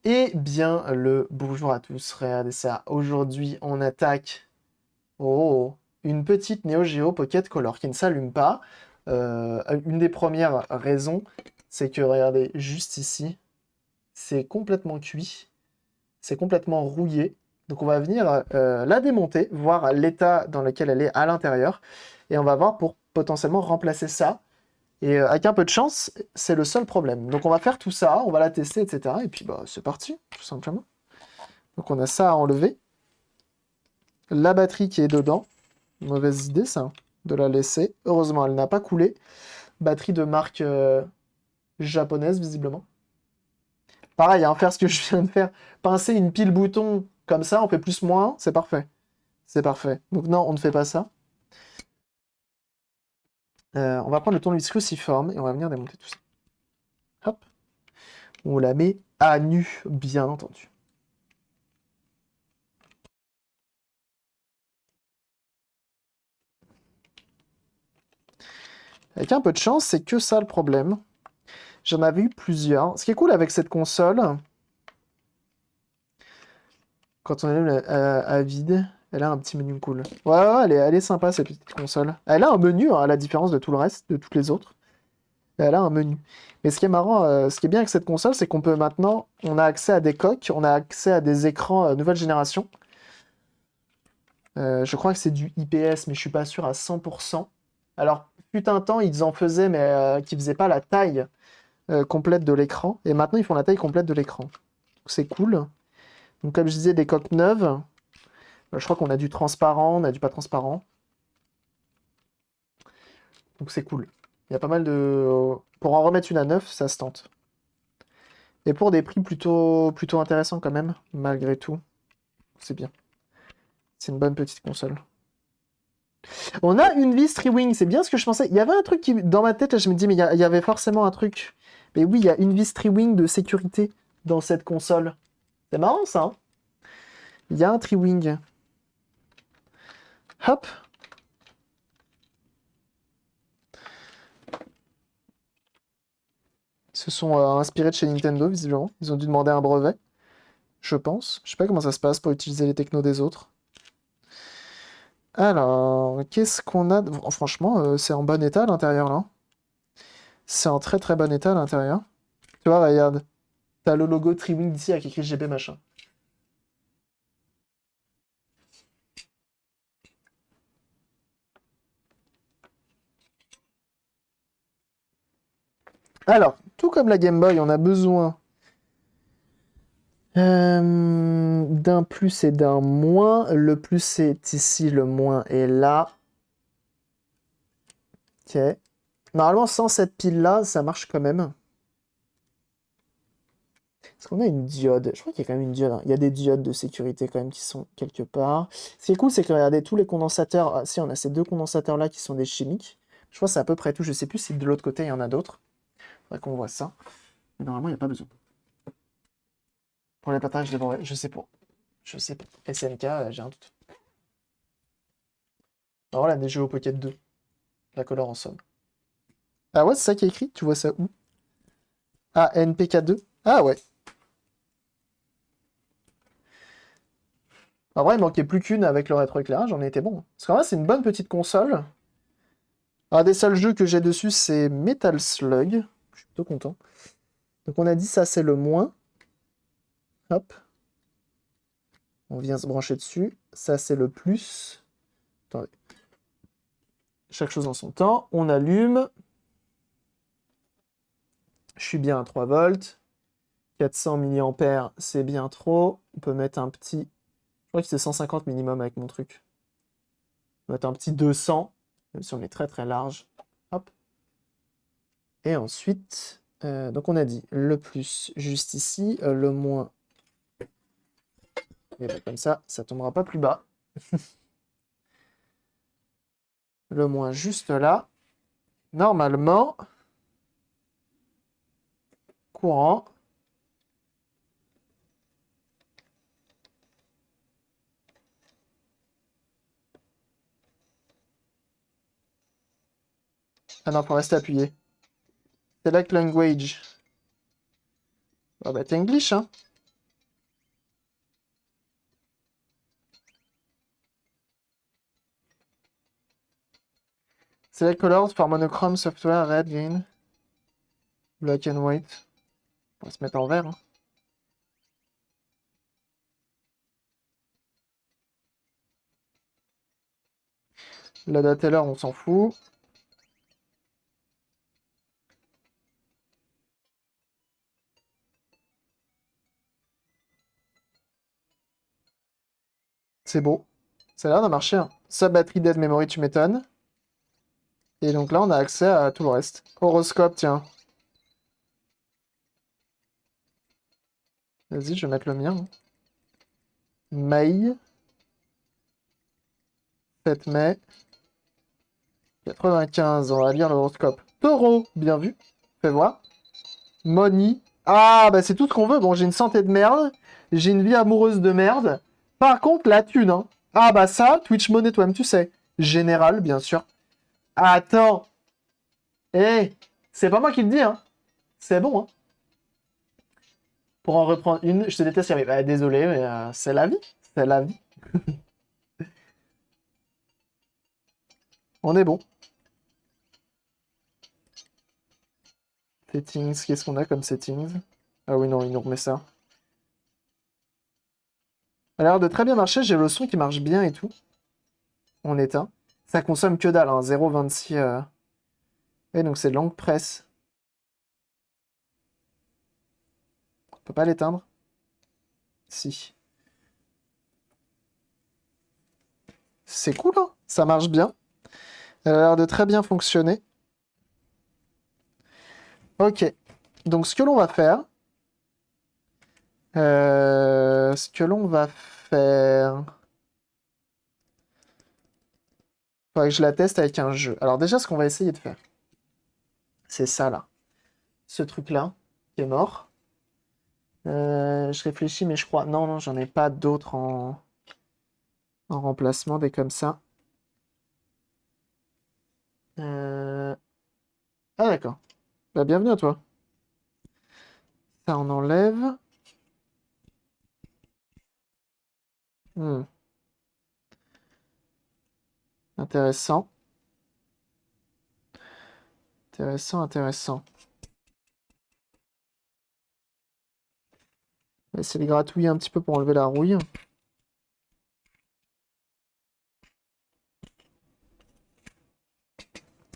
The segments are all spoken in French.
Eh bien, le bonjour à tous, regardez ça. Aujourd'hui, on attaque une petite Neo Geo Pocket Color qui ne s'allume pas. Une des premières raisons, c'est que, regardez, juste ici, c'est complètement cuit, c'est complètement rouillé. Donc on va venir la démonter, voir l'état dans lequel elle est à l'intérieur, et on va voir pour potentiellement remplacer ça. Et avec un peu de chance, c'est le seul problème. Donc on va faire tout ça, on va la tester, etc. Et puis bah c'est parti, tout simplement. Donc on a ça à enlever. La batterie qui est dedans. Mauvaise idée ça, de la laisser. Heureusement, elle n'a pas coulé. Batterie de marque japonaise, visiblement. Pareil, hein, faire ce que je viens de faire. Pincer une pile bouton comme ça, on fait plus-moins, c'est parfait. C'est parfait. Donc non, on ne fait pas ça. On va prendre le tournevis cruciforme et on va venir démonter tout ça. Hop. On la met à nu, bien entendu. Avec un peu de chance, c'est que ça le problème. J'en avais eu plusieurs. Ce qui est cool avec cette console, quand on allume à vide, elle a un petit menu cool. Ouais, elle est sympa cette petite console. Elle a un menu, hein, à la différence de tout le reste, de toutes les autres. Elle a un menu. Mais ce qui est marrant, ce qui est bien avec cette console, c'est qu'on peut maintenant, on a accès à des coques, on a accès à des écrans nouvelle génération. Je crois que c'est du IPS, mais je suis pas sûr à 100%. Alors, fut un temps, ils en faisaient, mais qui faisaient pas la taille complète de l'écran. Et maintenant, ils font la taille complète de l'écran. C'est cool. Donc, comme je disais, des coques neuves. Je crois qu'on a du transparent, on a du pas transparent. Donc, c'est cool. Il y a pas mal de... Pour en remettre une à neuf, ça se tente. Et pour des prix plutôt intéressants quand même, malgré tout. C'est bien. C'est une bonne petite console. On a une vis Triwing, c'est bien ce que je pensais. Il y avait un truc qui, dans ma tête, là, je me dis, mais il y avait forcément un truc. Mais oui, il y a une vis Triwing de sécurité dans cette console. C'est marrant ça, hein. Il y a un Triwing. Hop. Ils se sont inspirés de chez Nintendo, visiblement. Ils ont dû demander un brevet, je pense. Je sais pas comment ça se passe pour utiliser les technos des autres. Alors, qu'est-ce qu'on a Franchement, c'est en bon état à l'intérieur, là. C'est en très très bon état à l'intérieur. Tu vois, regarde. T'as le logo Triwing d'ici avec écrit GB machin. Alors, tout comme la Game Boy, on a besoin d'un plus et d'un moins. Le plus est ici, le moins est là. Ok. Normalement, sans cette pile-là, ça marche quand même. Est-ce qu'on a une diode? Je crois qu'il y a quand même une diode, hein. Il y a des diodes de sécurité quand même qui sont quelque part. Ce qui est cool, c'est que regardez, tous les condensateurs... Ah, si, on a ces deux condensateurs-là qui sont des chimiques. Je crois que c'est à peu près tout. Je sais plus si de l'autre côté, il y en a d'autres. Faudrait qu'on voit ça. Mais normalement, il n'y a pas besoin. Pour les partages, je sais pas. Je sais pas. SNK, j'ai un doute. Alors là, des jeux au Pocket 2. La couleur en somme. Ah ouais, c'est ça qui est écrit? Tu vois ça où? Ah, NPK2? Ah ouais. En vrai, il manquait plus qu'une avec le rétroéclairage, on était bon. Parce qu'en vrai, c'est une bonne petite console. Un des seuls jeux que j'ai dessus, c'est Metal Slug. Je suis plutôt content. Donc on a dit ça, c'est le moins. Hop. On vient se brancher dessus. Ça, c'est le plus. Attendez. Chaque chose en son temps. On allume. Je suis bien à 3 volts. 400 mAh, c'est bien trop. On peut mettre un petit... Je crois que c'est 150 minimum avec mon truc. On va mettre un petit 200, même si on est très très large. Hop. Et ensuite, donc on a dit le plus juste ici, le moins. Et ben comme ça tombera pas plus bas. Le moins juste là. Normalement, courant. Ah non, faut rester appuyé. Select language. Ah bah t'es English, hein. Select colors for monochrome software, red, green, black and white. On va se mettre en vert. Hein. La dateleur, on s'en fout. C'est beau. Ça a l'air de marcher. Hein. Sa batterie dead memory, tu m'étonnes. Et donc là, on a accès à tout le reste. Horoscope, tiens. Vas-y, je vais mettre le mien. Mai. 7 mai. 95, on va lire l'horoscope. Taureau, bien vu. Fais voir. Money. Ah, bah c'est tout ce qu'on veut. Bon, j'ai une santé de merde. J'ai une vie amoureuse de merde. Par contre, la thune, hein. Ah, bah ça, Twitch Money, toi-même, tu sais. Général, bien sûr. Attends. Eh, c'est pas moi qui le dis, hein. C'est bon, hein. Pour en reprendre une, je te déteste, Yami. Bah, désolé, mais c'est la vie. C'est la vie. On est bon. Settings, qu'est-ce qu'on a comme settings? Ah oui, non, il nous remet ça. Ça a l'air de très bien marcher, j'ai le son qui marche bien et tout. On éteint. Ça consomme que dalle, hein, 0,26. Et donc c'est langue presse. On peut pas l'éteindre? Si. C'est cool, hein? Ça marche bien. Elle a l'air de très bien fonctionner. Ok. Donc ce que l'on va faire... Ce que l'on va faire... Faudrait que je la teste avec un jeu. Alors déjà, ce qu'on va essayer de faire, c'est ça, là. Ce truc-là, qui est mort. Je réfléchis, mais je crois... Non, non, j'en ai pas d'autres en remplacement, des comme ça. Ah, d'accord. Bah, bienvenue à toi. Ça, on enlève. Hmm. Intéressant. Intéressant, intéressant. On va essayer de gratouiller un petit peu pour enlever la rouille.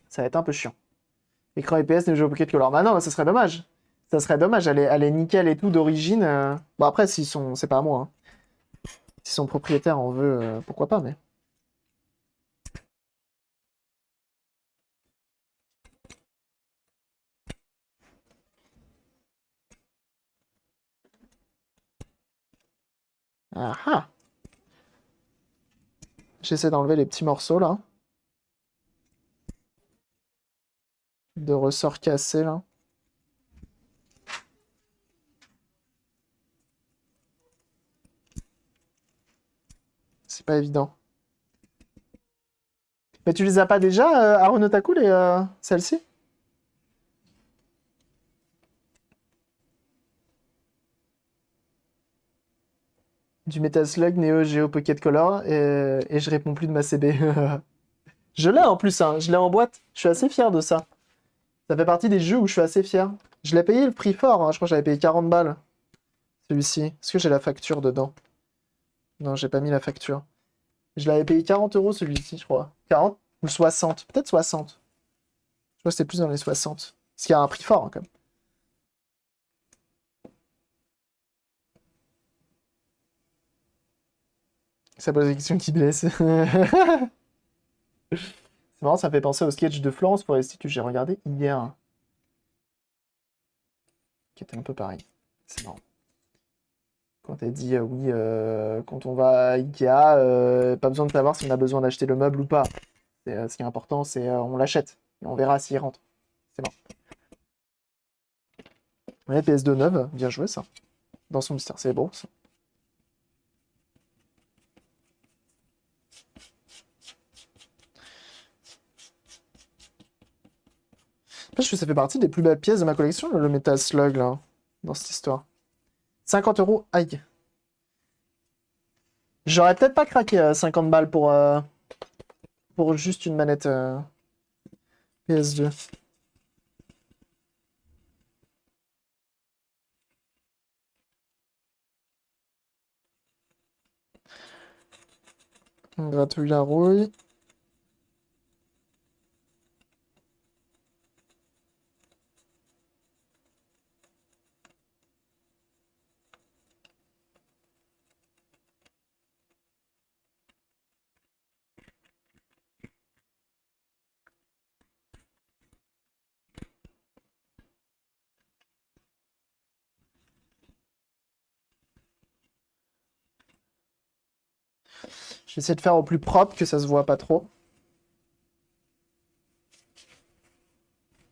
Ça va être un peu chiant. Écran IPS ne joue au Pocket Color. Bah non, ça serait dommage. Ça serait dommage, elle est nickel et tout d'origine. Bon après, s'ils sont. C'est pas à moi. Hein. Si son propriétaire en veut, pourquoi pas, mais. Ah ah! J'essaie d'enlever les petits morceaux là. De ressorts cassés là. C'est pas évident. Mais tu les as pas déjà, Aaron Otaku, celles-ci? Du Metal Slug, Neo Geo Pocket Color, et je réponds plus de ma CB. Je l'ai en plus, hein, je l'ai en boîte. Je suis assez fier de ça. Ça fait partie des jeux où je suis assez fier. Je l'ai payé le prix fort, hein, je crois que j'avais payé 40 balles. Celui-ci. Est-ce que j'ai la facture dedans? Non, j'ai pas mis la facture. Je l'avais payé 40 euros celui-ci, je crois. 40 ou 60? Peut-être 60. Je crois que c'était plus dans les 60. Parce qu'il y a un prix fort, hein, quand même. Ça pose des questions qui blessent. C'est marrant, ça me fait penser au sketch de Florence Foresti que j'ai regardé hier. Qui était un peu pareil. C'est marrant. Quand elle dit oui, quand on va à Ikea, pas besoin de savoir si on a besoin d'acheter le meuble ou pas. Ce qui est important, c'est on l'achète. Et on verra s'il rentre. C'est bon. Ouais, PS2 neuve, bien joué ça. Dans son mystère, c'est beau ça. Je que ça fait partie des plus belles pièces de ma collection, le Metal Slug, là, dans cette histoire. 50 euros, aïe. J'aurais peut-être pas craqué 50 balles pour juste une manette. PS2. On gratouille la rouille. J'essaie de faire au plus propre que ça se voit pas trop.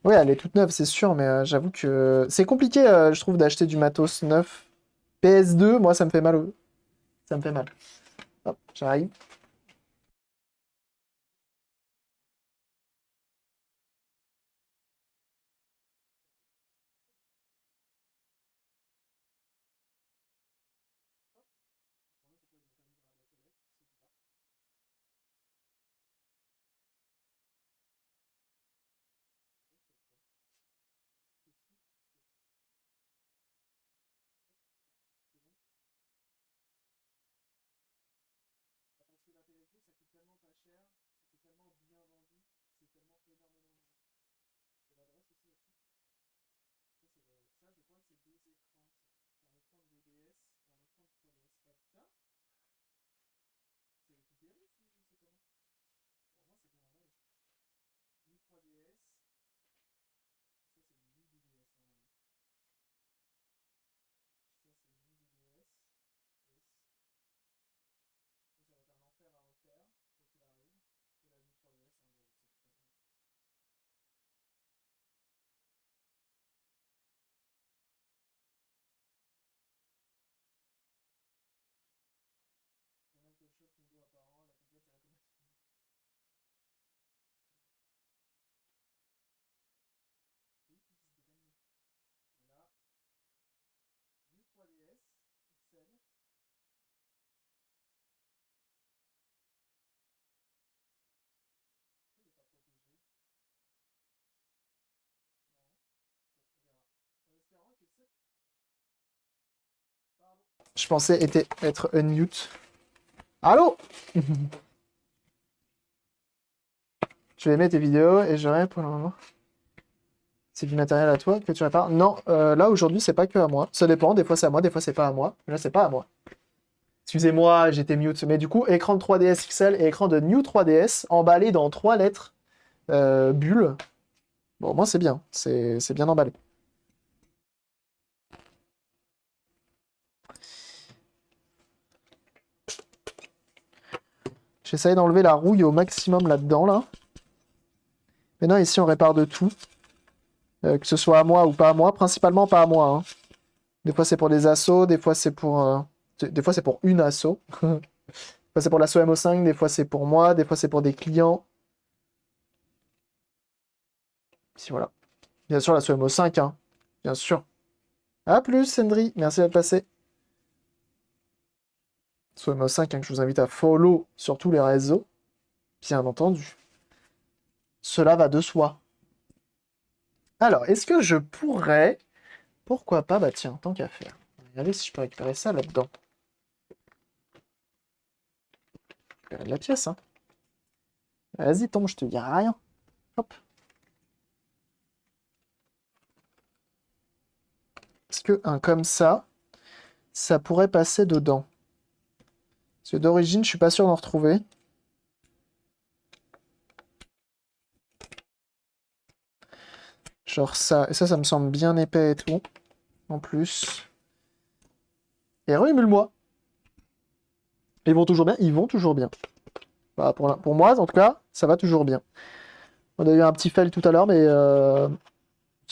Oui, elle est toute neuve, c'est sûr, mais j'avoue que c'est compliqué, je trouve, d'acheter du matos neuf. PS2, moi, ça me fait mal. Ça me fait mal. Hop, j'arrive. Je pensais être unmute. Allô? Je vais aimer tes vidéos et j'aurai pour le moment. C'est du matériel à toi que tu répares? Non, là aujourd'hui c'est pas que à moi. Ça dépend, des fois c'est à moi, des fois c'est pas à moi. Là c'est pas à moi. Excusez-moi, j'étais mute. Mais du coup, écran de 3DS XL et écran de New 3DS emballé dans 3 lettres bulles. Bon, moi c'est bien, c'est bien emballé. J'essaye d'enlever la rouille au maximum là-dedans, là. Maintenant, ici, on répare de tout. Que ce soit à moi ou pas à moi. Principalement pas à moi, hein. Des fois, c'est pour des assos. Des fois, c'est pour... Des fois, c'est pour une asso. Des fois, c'est pour l'asso MO5. Des fois, c'est pour moi. Des fois, c'est pour des clients. Puis voilà. Bien sûr, l'asso MO5, hein. Bien sûr. À plus, Sendry. Merci d'être passé. Asso MO5, hein, que je vous invite à follow sur tous les réseaux. Bien entendu. Cela va de soi. Alors, est-ce que je pourrais... Pourquoi pas? Bah tiens, tant qu'à faire. Regardez si je peux récupérer ça là-dedans. Récupérer de la pièce, hein. Vas-y, tombe, je te dirai rien. Hop. Est-ce que un comme ça pourrait passer dedans? Parce que d'origine, je suis pas sûr d'en retrouver. Genre ça. Et ça me semble bien épais et tout. En plus. Et remue-le-moi. Ils vont toujours bien? Ils vont toujours bien. Bah, pour moi, en tout cas, ça va toujours bien. On a eu un petit fail tout à l'heure, mais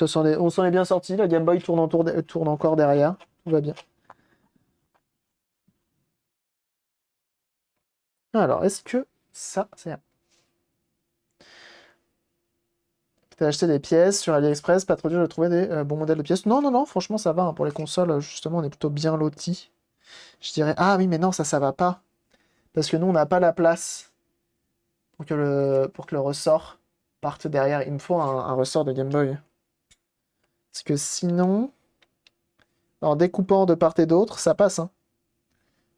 on s'en est bien sorti. La Game Boy tourne encore derrière. Tout va bien. Alors, est-ce que ça, c'est... T'as acheté des pièces sur AliExpress, pas trop dur de trouver des bons modèles de pièces? Non, non, non, franchement, ça va, hein. Pour les consoles, justement, on est plutôt bien lotis. Je dirais, ah oui, mais non, ça va pas. Parce que nous, on n'a pas la place pour que le ressort partent derrière. Il me faut un ressort de Game Boy. Parce que sinon, en découpant de part et d'autre, ça passe, hein.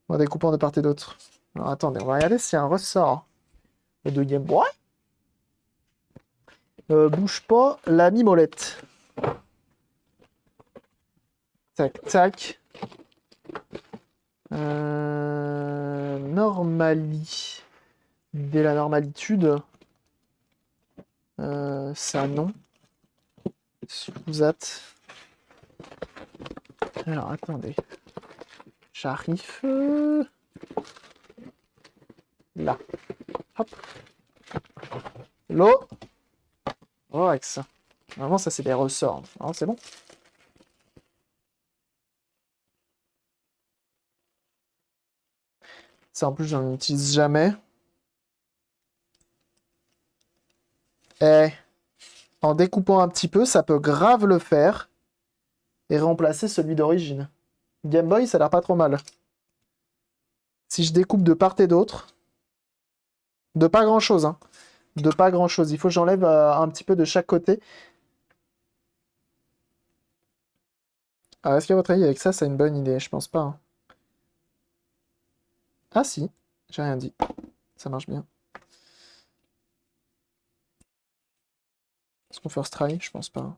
En découpant de part et d'autre. Alors attendez, on va regarder s'il y a un ressort de Game Boy. Bouge pas, la mimolette. Tac, tac. Normali. Dès la normalitude. Ça, non. Sous-at. Alors, attendez. J'arrive. Là. Hop. L'eau. Oh, avec ça. Vraiment, ça, c'est des ressorts. Alors, c'est bon. Ça, en plus, j'en utilise jamais. Eh, en découpant un petit peu, ça peut grave le faire et remplacer celui d'origine. Game Boy, ça a l'air pas trop mal. Si je découpe de part et d'autre, de pas grand-chose, hein. De pas grand-chose. Il faut que j'enlève un petit peu de chaque côté. Alors, est-ce qu'à votre avis, avec ça, c'est une bonne idée? Je pense pas, hein. Ah si, j'ai rien dit. Ça marche bien. Est-ce qu'on first try? Je pense pas.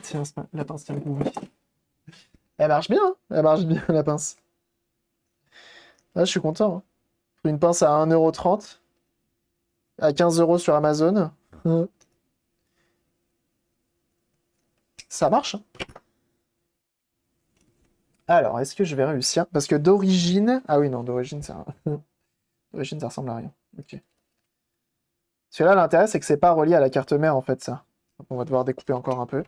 Tiens, la pince tient le coup, oui. Elle marche bien, hein. Elle marche bien, la pince. Ah, je suis content, hein. Une pince à 1,30 €, à 15 € sur Amazon. Ça marche, hein. Alors, est-ce que je vais réussir? Parce que d'origine... Ah oui, non, d'origine, ça... d'origine, ça ressemble à rien. Ok. Parce que là, l'intérêt, c'est que c'est pas relié à la carte mère, en fait, ça. Donc, on va devoir découper encore un peu.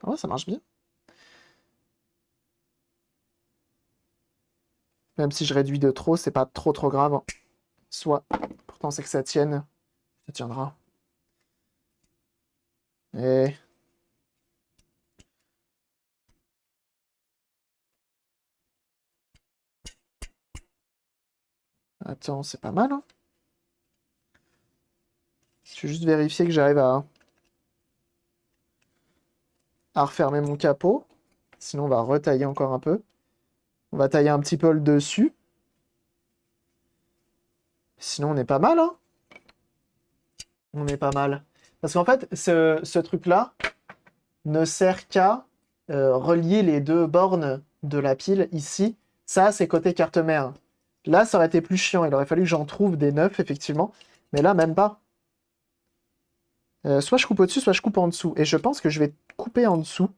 Oh, ça marche bien. Même si je réduis de trop, c'est pas trop trop grave. Soit. Pourtant, c'est que ça tienne. Ça tiendra. Et... Attends, c'est pas mal, hein. Je vais juste vérifier que j'arrive à refermer mon capot. Sinon, on va retailler encore un peu. On va tailler un petit peu le dessus. Sinon, on est pas mal, hein. On est pas mal. Parce qu'en fait, ce truc-là ne sert qu'à relier les deux bornes de la pile ici. Ça, c'est côté carte mère. Là, ça aurait été plus chiant. Il aurait fallu que j'en trouve des neufs, effectivement. Mais là, même pas. Soit je coupe au-dessus, soit je coupe en dessous. Et je pense que je vais couper en dessous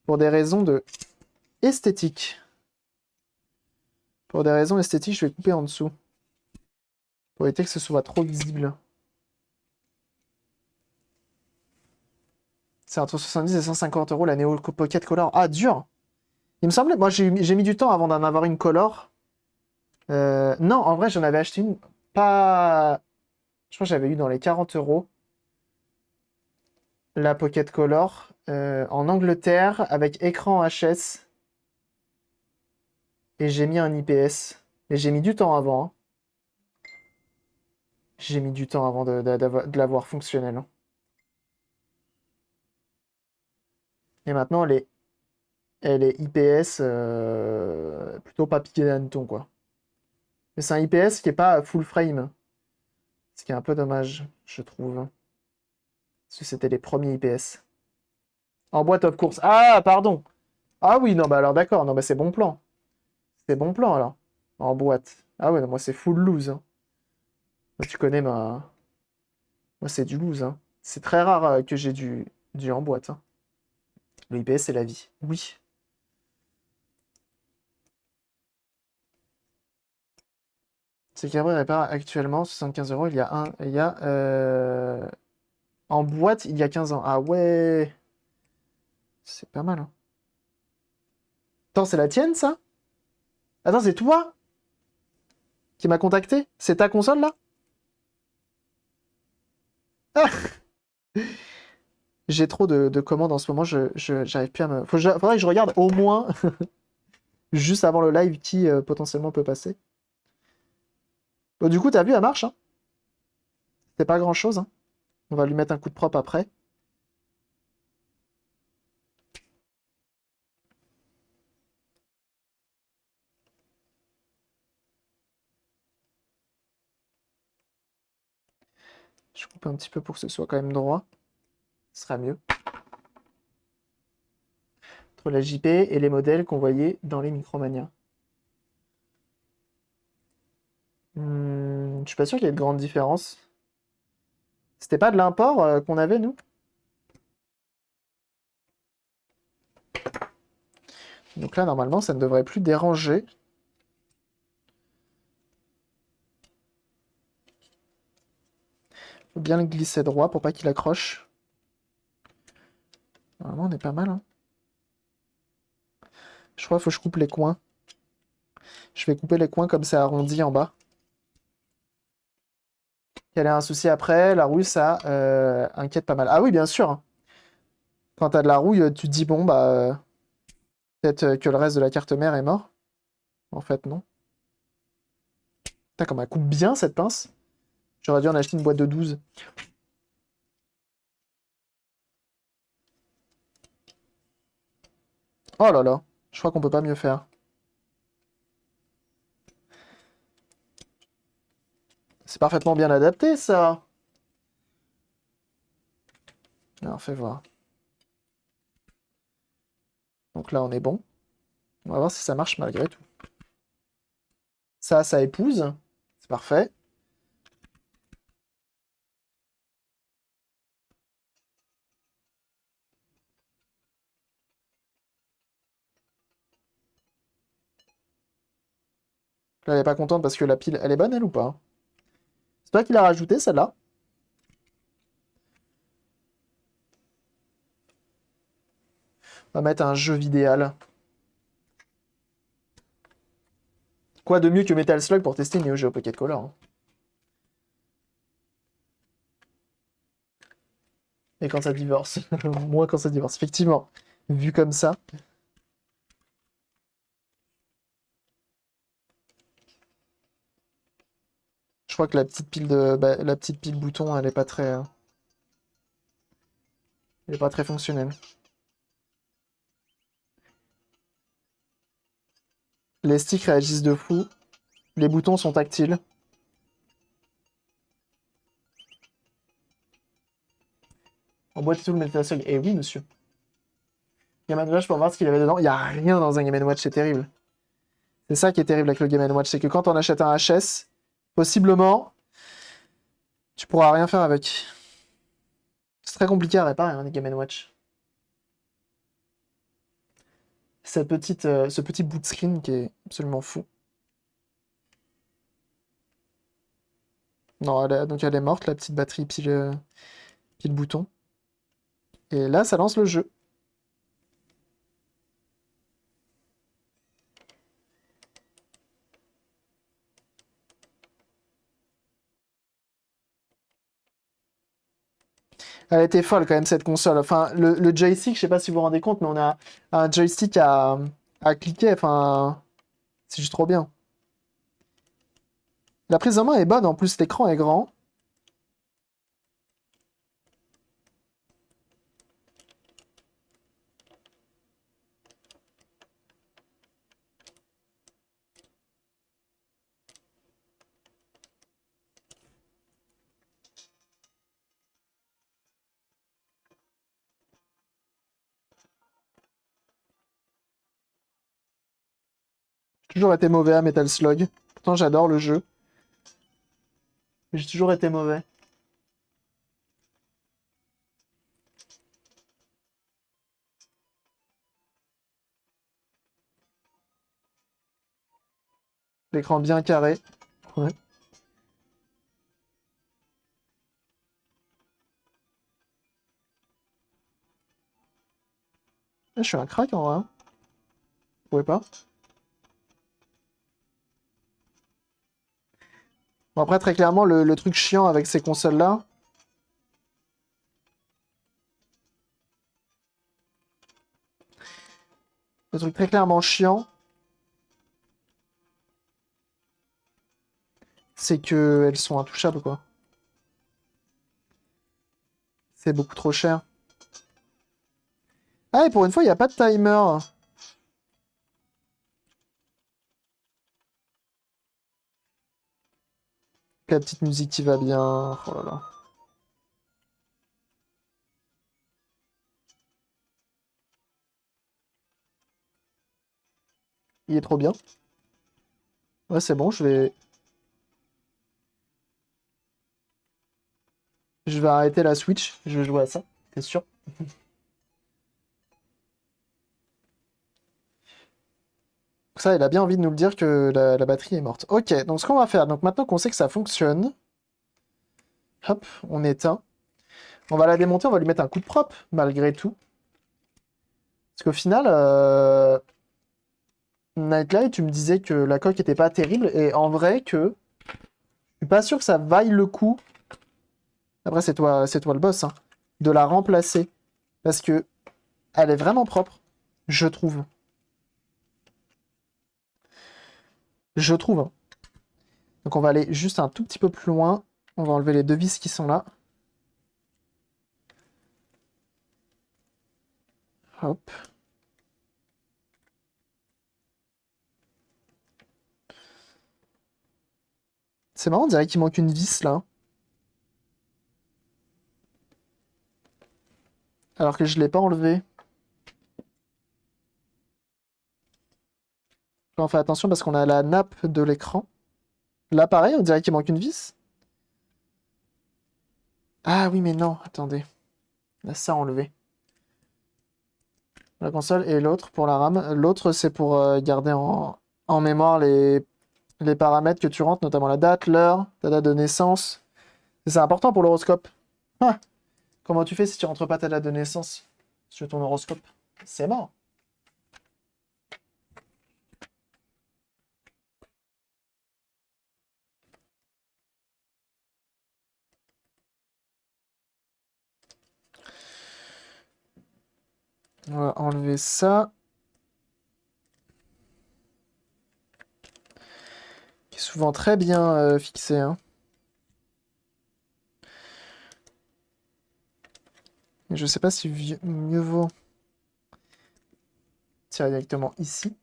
pour des raisons de esthétique. Pour des raisons esthétiques, je vais couper en dessous. Pour éviter que ce soit trop visible. C'est entre 70 et 150 € la Neo Pocket Color. Ah, dur! Il me semblait... Moi, j'ai mis du temps avant d'en avoir une Color. Non, en vrai, j'en avais acheté une. Pas... Je crois que j'avais eu dans les 40 €. La Pocket Color. En Angleterre, avec écran HS. Et j'ai mis un IPS. Mais j'ai mis du temps avant, hein. J'ai mis du temps avant de l'avoir fonctionnel, hein. Et maintenant, elle est IPS plutôt pas piqué d'hanneton, quoi. Mais c'est un IPS qui est pas full frame. Ce qui est un peu dommage, je trouve. Parce que c'était les premiers IPS. En boîte of course. Ah, pardon. Ah oui, non, bah alors d'accord. Non, bah c'est bon plan. C'est bon plan, alors. En boîte. Ah ouais, non, moi c'est full loose, hein. Moi, tu connais ma... Moi, c'est du loose, hein. C'est très rare que j'ai du en boîte, hein. Le IPS, c'est la vie. Oui. C'est Cabri répare actuellement 75 euros. En boîte, il y a 15 ans. Ah ouais! C'est pas mal, hein. Attends, c'est la tienne, ça? Attends, c'est toi qui m'a contacté? C'est ta console, là? Ah, j'ai trop de commandes en ce moment, j'arrive plus à me... Faudrait que je regarde au moins, juste avant le live, qui potentiellement peut passer. Bon, du coup, t'as vu, elle marche, hein? C'est pas grand-chose, hein. On va lui mettre un coup de propre après. Je coupe un petit peu pour que ce soit quand même droit. Ce sera mieux. Entre la JP et les modèles qu'on voyait dans les Micromania. Je suis pas sûr qu'il y ait de grandes différences. C'était pas de l'import qu'on avait, nous? Donc là, normalement, ça ne devrait plus déranger. Faut bien le glisser droit pour pas qu'il accroche. Normalement, on est pas mal, hein. Je crois qu'il faut que je coupe les coins. Je vais couper les coins comme c'est arrondi en bas. Quel est un souci après? La rouille, ça inquiète pas mal. Ah oui, bien sûr, hein. Quand t'as de la rouille, tu te dis, bon, bah, peut-être que le reste de la carte mère est mort. En fait, non. Putain, comme elle coupe bien, cette pince. J'aurais dû en acheter une boîte de 12. Oh là là, je crois qu'on peut pas mieux faire. C'est parfaitement bien adapté, ça. Alors, fais voir. Donc là, on est bon. On va voir si ça marche malgré tout. Ça épouse. C'est parfait. Là, elle est pas contente parce que la pile, elle est bonne, elle, ou pas? C'est toi qui l'as rajoutée, celle-là? On va mettre un jeu vidéal. Quoi de mieux que Metal Slug pour tester Neo Geo Pocket Color, hein. Et quand ça divorce. Moins quand ça divorce. Effectivement, vu comme ça. Je crois que la petite pile la petite pile bouton, elle est pas très fonctionnelle. Les sticks réagissent de fou. Les boutons sont tactiles. Emboîtez tout le Metal Slug. Eh oui, monsieur. Game Watch pour voir ce qu'il y avait dedans. Il n'y a rien dans un Game Watch, c'est terrible. C'est ça qui est terrible avec le Game Watch, c'est que quand on achète un HS, possiblement, tu pourras rien faire avec. C'est très compliqué à réparer, hein, les Game Watch. Ce petit bout de screen qui est absolument fou. Non, donc elle est morte, la petite batterie pile bouton. Et là, ça lance le jeu. Elle était folle quand même cette console. Enfin, le joystick, je sais pas si vous vous rendez compte, mais on a un joystick à cliquer. Enfin, c'est juste trop bien. La prise en main est bonne, en plus l'écran est grand. J'ai toujours été mauvais à Metal Slug. Pourtant, j'adore le jeu. Mais j'ai toujours été mauvais. L'écran bien carré. Ouais. Je suis un crack en vrai. Hein. Vous pouvez pas? Bon, après, très clairement, le truc chiant avec ces consoles-là, le truc très clairement chiant, c'est qu'elles sont intouchables, quoi. C'est beaucoup trop cher. Ah, et pour une fois, il n'y a pas de timer. La petite musique qui va bien. Oh là là. Il est trop bien. Ouais, c'est bon, je vais arrêter la Switch. Je vais jouer à ça, c'est sûr. Ça, il a bien envie de nous le dire que la batterie est morte. Ok, donc ce qu'on va faire, donc maintenant qu'on sait que ça fonctionne, hop, on éteint. On va la démonter, on va lui mettre un coup de propre, malgré tout. Parce qu'au final, Nightlight, tu me disais que la coque était pas terrible, et en vrai que je suis pas sûr que ça vaille le coup. Après, c'est toi le boss, hein, de la remplacer. Parce que elle est vraiment propre, je trouve. Je trouve. Hein. Donc on va aller juste un tout petit peu plus loin. On va enlever les deux vis qui sont là. Hop. C'est marrant, on dirait qu'il manque une vis là. Alors que je l'ai pas enlevé. On fait attention parce qu'on a la nappe de l'écran. Là pareil, on dirait qu'il manque une vis. Ah oui mais non, attendez. Là ça enlevé. La console et l'autre pour la RAM. L'autre c'est pour garder en mémoire les paramètres que tu rentres, notamment la date, l'heure, ta date de naissance. C'est important pour l'horoscope. Ah, comment tu fais si tu rentres pas ta date de naissance sur ton horoscope? C'est mort. On va enlever ça. Qui est souvent très bien fixé. Hein. Mais je sais pas si mieux vaut tirer directement ici.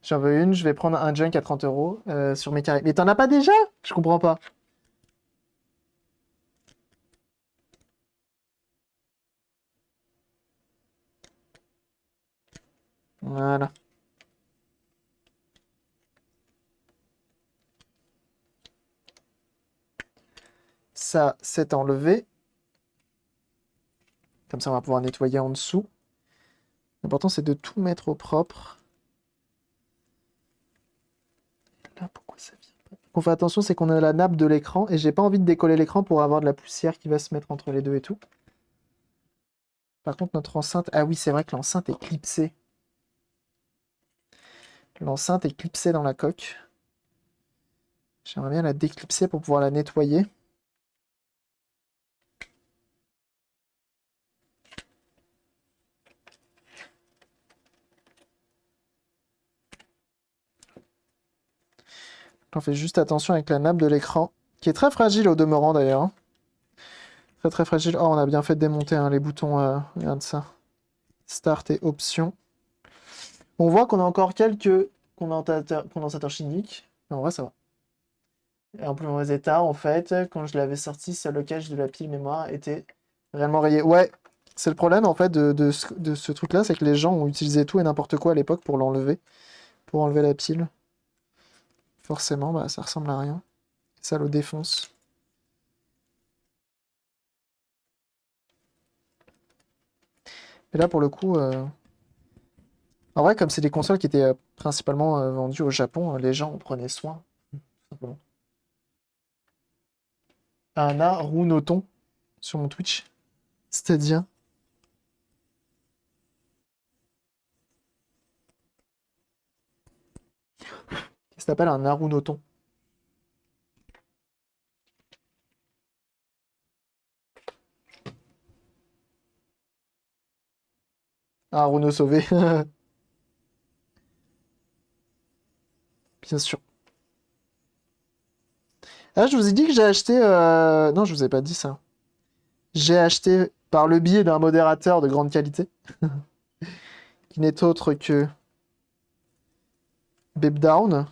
J'en veux une, je vais prendre un junk à 30 € sur mes carrés. Mais t'en as pas déjà? Je comprends pas. Voilà. Ça, c'est enlevé. Comme ça, on va pouvoir nettoyer en dessous. L'important, c'est de tout mettre au propre. Là, pourquoi ça vient pas? Ce qu'on fait attention, c'est qu'on a la nappe de l'écran et j'ai pas envie de décoller l'écran pour avoir de la poussière qui va se mettre entre les deux et tout. Par contre, notre enceinte... Ah oui, c'est vrai que l'enceinte est clipsée. L'enceinte est clipsée dans la coque. J'aimerais bien la déclipser pour pouvoir la nettoyer. On fait juste attention avec la nappe de l'écran, qui est très fragile au demeurant d'ailleurs. Hein. Très très fragile. Oh, on a bien fait de démonter hein, les boutons. Regarde ça. Start et options. On voit qu'on a encore quelques condensateurs chimiques. Mais en vrai, ça va. Et en plus mauvais état, en fait, quand je l'avais sorti, seul le cache de la pile mémoire était réellement rayé. Ouais, c'est le problème en fait de ce truc-là, c'est que les gens ont utilisé tout et n'importe quoi à l'époque pour l'enlever, pour enlever la pile. Forcément, bah, ça ressemble à rien. Ça le défonce. Et là, pour le coup, en vrai, comme c'est des consoles qui étaient principalement vendues au Japon, les gens en prenaient soin, tout simplement. Anna Runoton sur mon Twitch. C'est-à-dire? Qu'est-ce que t'appelles un Narunoton? Un Runo sauvé. Bien sûr. Ah, je vous ai dit que j'ai acheté... Non, je vous ai pas dit ça. J'ai acheté par le biais d'un modérateur de grande qualité, qui n'est autre que Beepdown,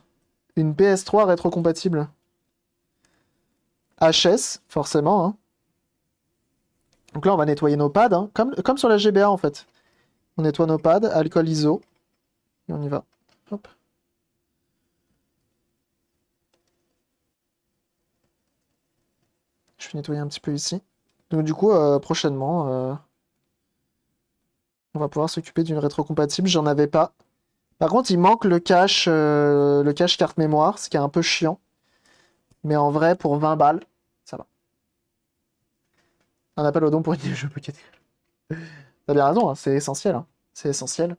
une PS3 rétrocompatible. HS, forcément, hein. Donc là, on va nettoyer nos pads, hein, comme sur la GBA en fait. On nettoie nos pads, alcool ISO, et on y va. Hop. Je vais nettoyer un petit peu ici. Donc du coup, prochainement, on va pouvoir s'occuper d'une rétrocompatible. J'en avais pas. Par contre, il manque le cache carte mémoire, ce qui est un peu chiant. Mais en vrai, pour 20 balles, ça va. Un appel au don pour une jeu Pocket. T'as bien raison, hein, c'est essentiel, hein. C'est essentiel.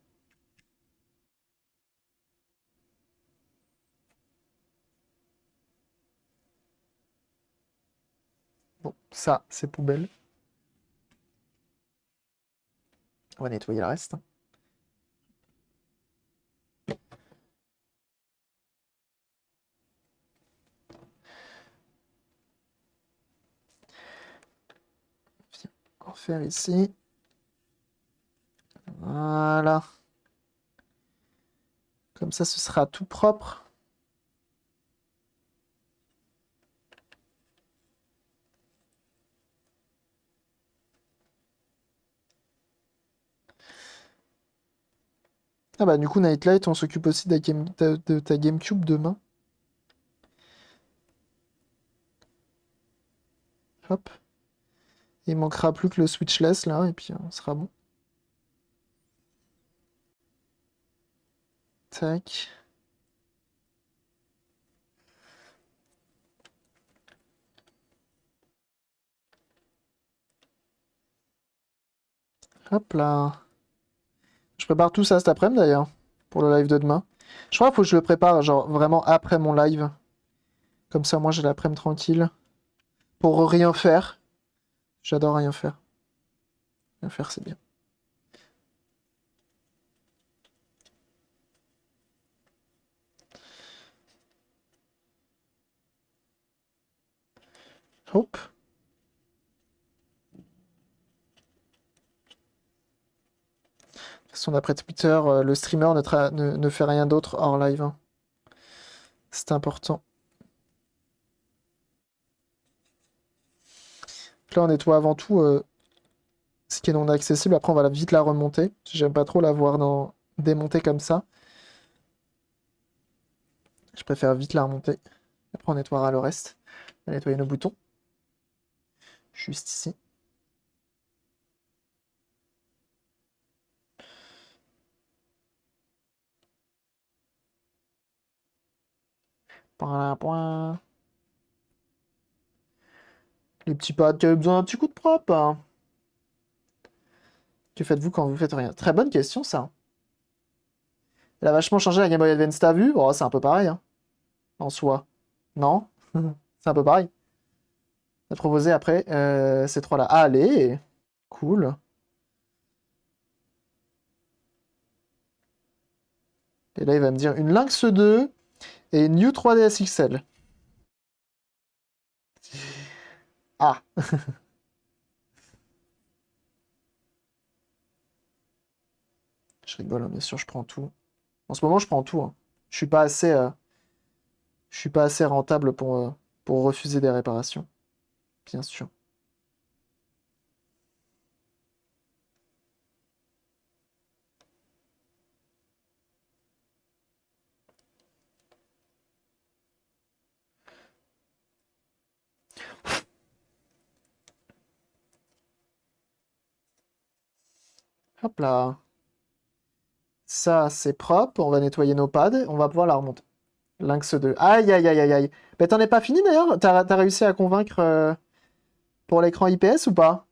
Bon, ça, c'est poubelle. On va nettoyer le reste. On va faire ici. Voilà. Comme ça, ce sera tout propre. Ah bah du coup, Nightlight, on s'occupe aussi de ta GameCube demain. Hop. Il manquera plus que le Switchless là, et puis on sera bon. Tac. Hop là. Je prépare tout ça cet après-midi d'ailleurs, pour le live de demain. Je crois qu'il faut que je le prépare, genre vraiment après mon live. Comme ça, moi j'ai l'après-midi tranquille. Pour rien faire. J'adore rien faire. Rien faire, c'est bien. Hop. De toute façon, d'après Twitter, le streamer ne fait rien d'autre hors live, hein. C'est important. Là, on nettoie avant tout ce qui est non accessible. Après, on va vite la remonter. J'aime pas trop la voir démonter comme ça. Je préfère vite la remonter. Après, on nettoiera le reste. On va nettoyer nos boutons. Juste ici. Point, point. Les petits pads qui avaient besoin d'un petit coup de propre, hein. Que faites-vous quand vous faites rien? Très bonne question, ça. Elle a vachement changé la Game Boy Advance, t'as vu? Bon, c'est un peu pareil, hein, en soi. Non? C'est un peu pareil. On a proposé après ces trois-là. Allez! Cool. Et là, il va me dire une Lynx 2 et une New 3DS XL. Ah! Je rigole, hein, bien sûr, je prends tout. En ce moment, je prends tout, hein. Je suis pas assez, je suis pas assez rentable pour refuser des réparations. Bien sûr. Hop là. Ça, c'est propre. On va nettoyer nos pads. On va pouvoir la remonter. Lynx 2. Aïe, aïe, aïe, aïe, aïe. Mais t'en es pas fini d'ailleurs? T'as réussi à convaincre pour l'écran IPS ou pas?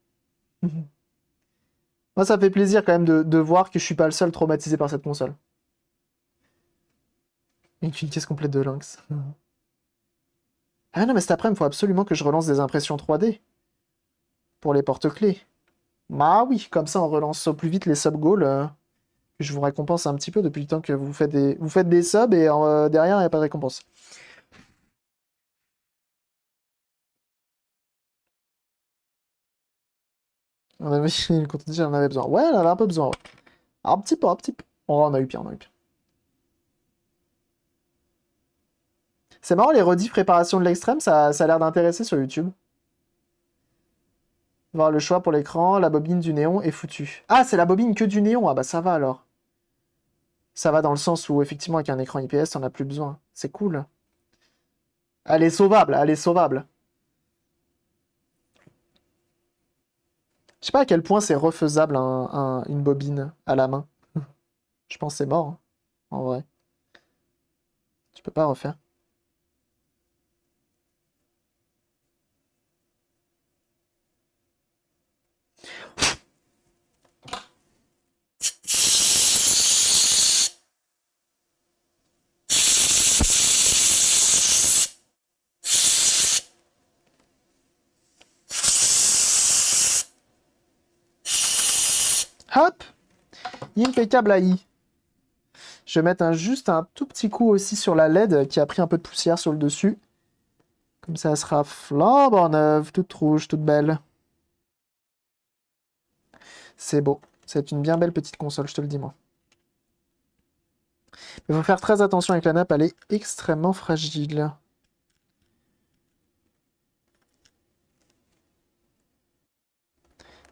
Moi, ça fait plaisir quand même de voir que je suis pas le seul traumatisé par cette console. Et une caisse complète de Lynx. Ah non, mais cet après, il faut absolument que je relance des impressions 3D pour les porte-clés. Bah oui, comme ça, on relance au plus vite les sub-goals. Que je vous récompense un petit peu depuis le temps que vous faites des subs et derrière, il n'y a pas de récompense. On avait le contenu, j'en avait besoin. Ouais, on avait un peu besoin, ouais. Un petit peu, un petit peu. Oh, on a eu pire, on a eu pire. C'est marrant, les rediffs préparation de l'extrême, ça a l'air d'intéresser sur YouTube. Voir le choix pour l'écran, la bobine du néon est foutue. Ah, c'est la bobine que du néon. Ah bah ça va alors. Ça va dans le sens où effectivement avec un écran IPS, on n'a plus besoin. C'est cool. Elle est sauvable, elle est sauvable. Je sais pas à quel point c'est refaisable une bobine à la main. Je pense que c'est mort, hein, en vrai. Tu peux pas refaire. Hop! Impeccable AI. Je vais mettre juste un tout petit coup aussi sur la LED qui a pris un peu de poussière sur le dessus. Comme ça, elle sera flambant neuve, toute rouge, toute belle. C'est beau. C'est une bien belle petite console, je te le dis, moi. Il faut faire très attention avec la nappe, elle est extrêmement fragile.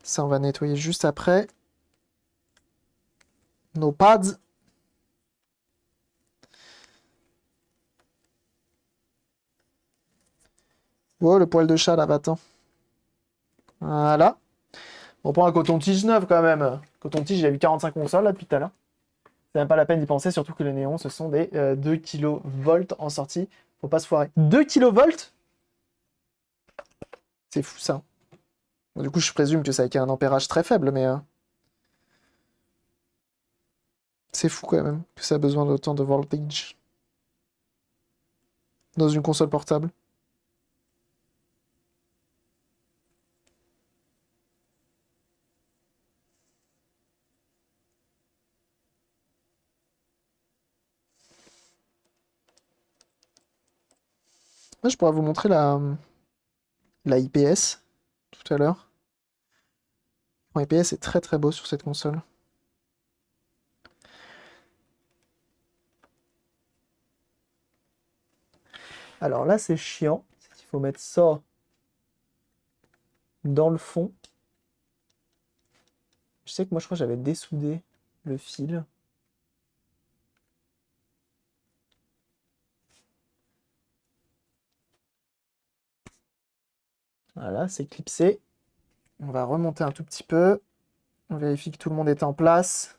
Ça, on va nettoyer juste après. Nos pads. Oh, le poil de chat, là, va-t'en. Voilà. On prend un coton-tige neuf, quand même. Coton-tige, il a eu 45 consoles, là, depuis tout à l'heure. C'est même pas la peine d'y penser, surtout que les néons, ce sont des 2 kV en sortie. Faut pas se foirer. 2 kV? C'est fou, ça. Bon, du coup, je présume que ça a un ampérage très faible, mais... c'est fou, quand même, que ça a besoin d'autant de voltage. Dans une console portable. Moi, je pourrais vous montrer la IPS tout à l'heure. Mon IPS est très très beau sur cette console. Alors là, c'est chiant. Il faut mettre ça dans le fond. Je sais que moi, je crois que j'avais dessoudé le fil. Voilà, c'est clipsé. On va remonter un tout petit peu. On vérifie que tout le monde est en place.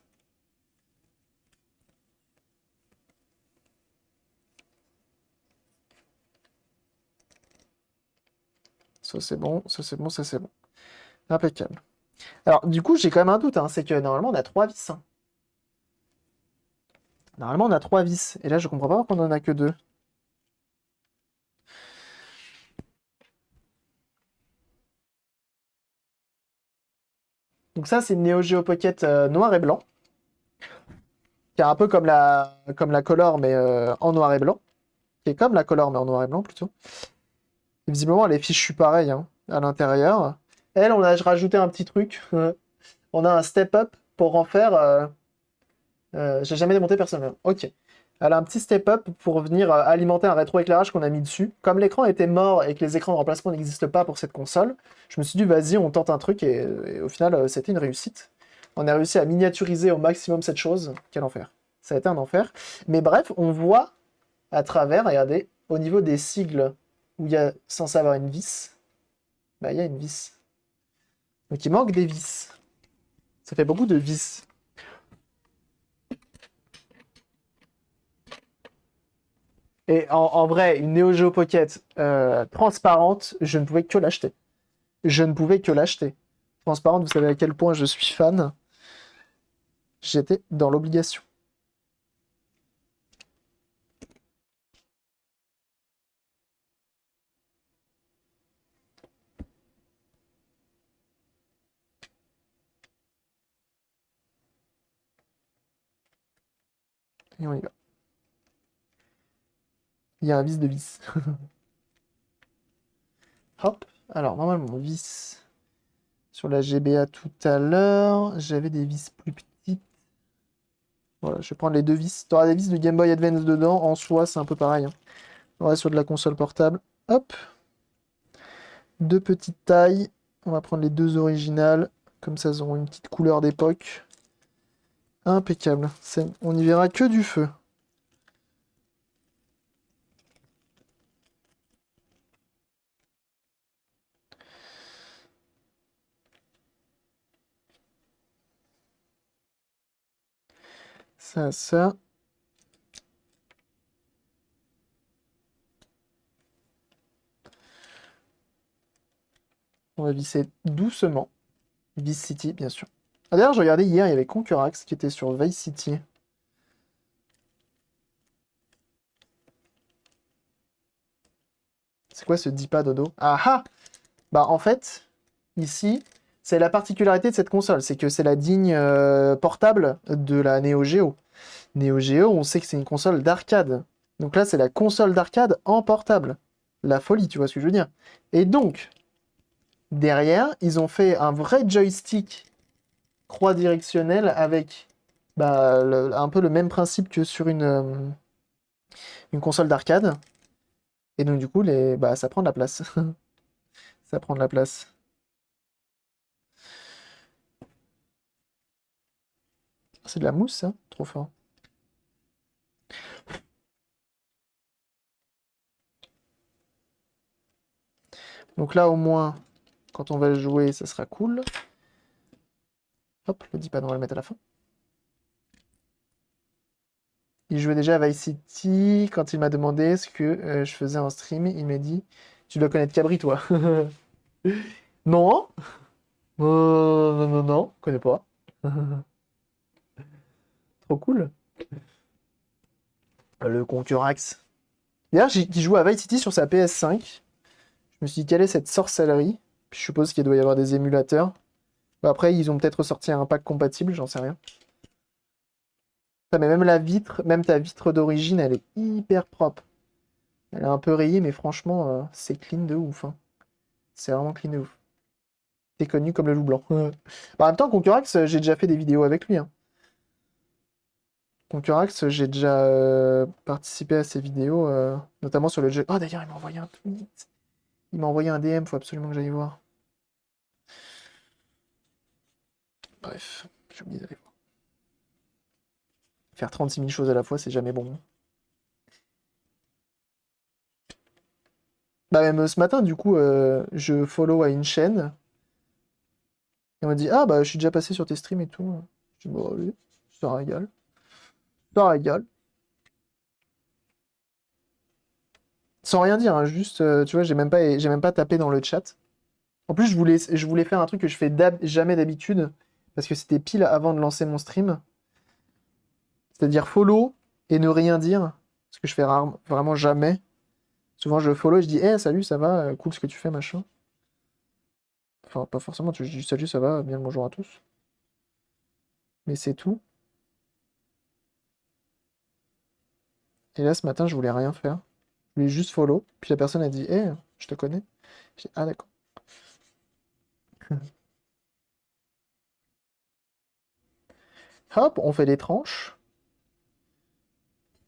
Ça c'est bon, ça c'est bon, ça c'est bon. Impeccable. Alors du coup, j'ai quand même un doute, hein, c'est que normalement on a 3 vis, hein. Normalement on a 3 vis. Et là je comprends pas pourquoi on en a que 2. Donc ça c'est une Neo Geo Pocket noir et blanc. Qui est un peu comme la Color mais en noir et blanc. Qui est comme la Color mais en noir et blanc plutôt. Et visiblement elle est fichue pareil, hein, à l'intérieur. Elle, on a rajouté un petit truc. On a un step-up pour en faire... j'ai jamais démonté personnellement. Ok. Elle a un petit step-up pour venir alimenter un rétroéclairage qu'on a mis dessus. Comme l'écran était mort et que les écrans de remplacement n'existent pas pour cette console, je me suis dit, vas-y, on tente un truc et au final, c'était une réussite. On a réussi à miniaturiser au maximum cette chose. Quel enfer. Ça a été un enfer. Mais bref, on voit à travers, regardez, au niveau des sigles où il y a censé avoir une vis, bah, il y a une vis. Donc il manque des vis. Ça fait beaucoup de vis. Et en vrai, une Neo Geo Pocket transparente, je ne pouvais que l'acheter. Je ne pouvais que l'acheter. transparente, vous savez à quel point je suis fan. J'étais dans l'obligation. Et on y va. Il y a un vis de vis. Hop. Alors, normalement, vis sur la GBA tout à l'heure. J'avais des vis plus petites. Voilà, je vais prendre les deux vis. Tu auras des vis de Game Boy Advance dedans. En soi, c'est un peu pareil, hein. On reste sur de la console portable. Hop. Deux petites tailles. On va prendre les deux originales. Comme ça, elles auront une petite couleur d'époque. Impeccable. On n'y verra que du feu. Ça. On va visser doucement. Vice City, bien sûr. Ah, d'ailleurs, je regardais hier, il y avait Concurax qui était sur Vice City. C'est quoi ce 10 pas dodo? Ah ah! Bah en fait, ici, c'est la particularité de cette console, c'est que c'est la digne portable de la Neo Geo. Neo Geo, on sait que c'est une console d'arcade. Donc là, c'est la console d'arcade en portable. La folie, tu vois ce que je veux dire. Et donc, derrière, ils ont fait un vrai joystick croix directionnelle avec bah, un peu le même principe que sur une console d'arcade. Et donc, du coup, bah, ça prend de la place. Ça prend de la place. C'est de la mousse, ça? Trop fort. Donc là, au moins, quand on va jouer, ça sera cool. Hop, le 10 pad, on va le mettre à la fin. Il jouait déjà à Vice City. Quand il m'a demandé ce que je faisais en stream, il m'a dit, tu dois connaître Cabri, toi. Non? Non, non, non, je connais pas. Trop cool. Le Concurax. D'ailleurs, qui joue à Vice City sur sa PS5. Je me suis dit, quelle est cette sorcellerie? Puis je suppose qu'il doit y avoir des émulateurs. Bah, après, ils ont peut-être sorti un pack compatible, j'en sais rien. Mais même la vitre, même ta vitre d'origine, elle est hyper propre. Elle est un peu rayée, mais franchement, c'est clean de ouf, hein. C'est vraiment clean de ouf. T'es connu comme le loup blanc. Bah, en même temps, Concurax, j'ai déjà fait des vidéos avec lui, hein. Concurax, j'ai déjà participé à ses vidéos, notamment sur le jeu. Oh, d'ailleurs, il m'a envoyé un tweet. Il m'a envoyé un DM, faut absolument que j'aille voir. Bref, j'ai oublié d'aller voir. Faire 36 000 choses à la fois, c'est jamais bon. Bah, même ce matin, du coup, je follow à une chaîne. Et on m'a dit, ah, bah, je suis déjà passé sur tes streams et tout. Je dis, bah, oui, ça régale. Ça régale. Sans rien dire, hein, juste, tu vois, j'ai même pas tapé dans le chat. En plus, je voulais faire un truc que je fais jamais d'habitude, parce que c'était pile avant de lancer mon stream. C'est-à-dire follow et ne rien dire, ce que je fais vraiment jamais. Souvent, je follow et je dis, hey, salut, ça va, cool ce que tu fais, machin. Enfin, pas forcément, je dis salut, ça va, bien le bonjour à tous. Mais c'est tout. Et là, ce matin, je voulais rien faire. Je voulais juste follow. Puis la personne a dit, hey, je te connais. J'ai dit, ah, d'accord. Hop, on fait des tranches.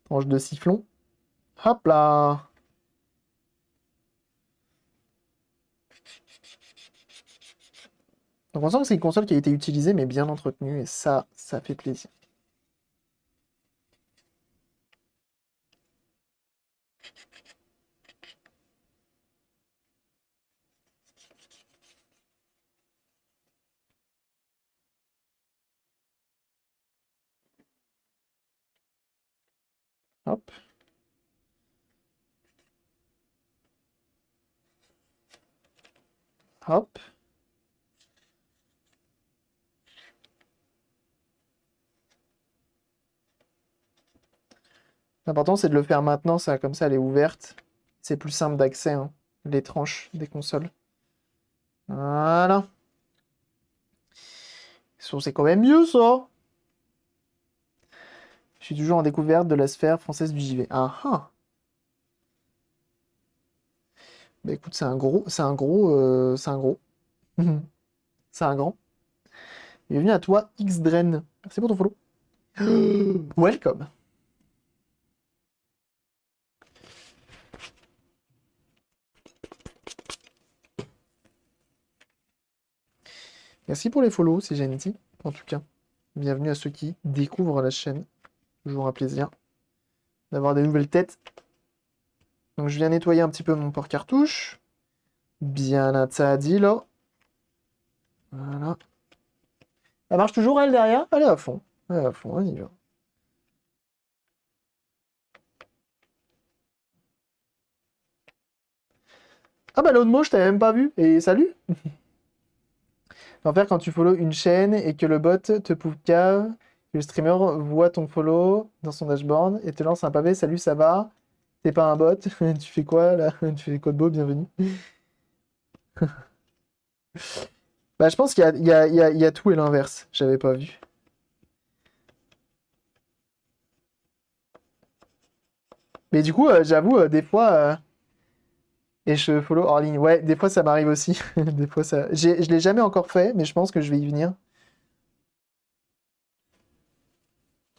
Tranches de sifflon. Hop là. Donc on sent que c'est une console qui a été utilisée, mais bien entretenue. Et ça fait plaisir. Hop. Hop. L'important, c'est de le faire maintenant, ça, comme ça, elle est ouverte. C'est plus simple d'accès, hein, les tranches des consoles. Voilà. C'est quand même mieux, ça. Je suis toujours en découverte de la sphère française du JV. Ah ah. Bah écoute, c'est un gros. C'est un grand. Bienvenue à toi, Xdren. Merci pour ton follow. Welcome. Merci pour les follow, c'est gentil, en tout cas. Bienvenue à ceux qui découvrent la chaîne. Toujours un plaisir d'avoir des nouvelles têtes. Donc je viens nettoyer un petit peu mon porte-cartouche. Bien atadi là. Voilà. Ça marche toujours elle derrière? Elle est à fond. Elle est à fond, on y va. Ah bah l'autre mot, je t'avais même pas vu. Et salut! En faire quand tu follow une chaîne et que le bot te pouve cave, que le streamer voit ton follow dans son dashboard et te lance un pavé. Salut, ça va? T'es pas un bot? Tu fais quoi là? Tu fais quoi de beau? Bienvenue. Bah, je pense qu'il y a tout et l'inverse. J'avais pas vu. Mais du coup, j'avoue, des fois. Et je follow hors ligne. Ouais, des fois ça m'arrive aussi. Des fois ça. Je l'ai jamais encore fait, mais je pense que je vais y venir.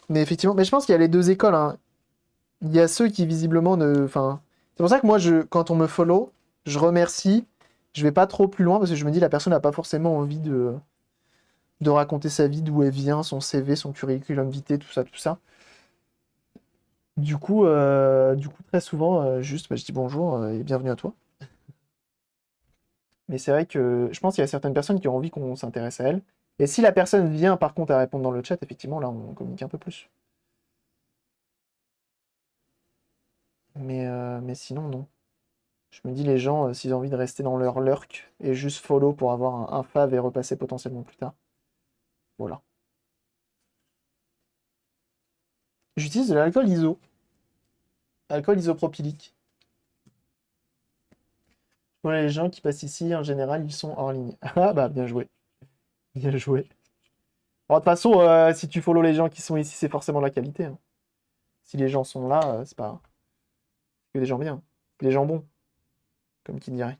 Mais effectivement, mais je pense qu'il y a les deux écoles, hein. Il y a ceux qui visiblement ne. Enfin. C'est pour ça que moi, quand on me follow, je remercie. Je vais pas trop plus loin parce que je me dis la personne n'a pas forcément envie de raconter sa vie, d'où elle vient, son CV, son curriculum vitae, tout ça, tout ça. Du coup, très souvent, juste, bah, je dis bonjour et bienvenue à toi. Mais c'est vrai que je pense qu'il y a certaines personnes qui ont envie qu'on s'intéresse à elles. Et si la personne vient par contre à répondre dans le chat, effectivement, là, on communique un peu plus. Mais sinon, non. Je me dis, les gens, s'ils ont envie de rester dans leur lurk et juste follow pour avoir un fav et repasser potentiellement plus tard. Voilà. J'utilise de l'alcool iso. Alcool isopropylique. Voilà, les gens qui passent ici, en général, ils sont hors ligne. Ah bah, bien joué. Bien joué. Bon, de toute façon, si tu follow les gens qui sont ici, c'est forcément la qualité, hein. Si les gens sont là, c'est pas que des gens bien. Des gens bons, comme qui dirait.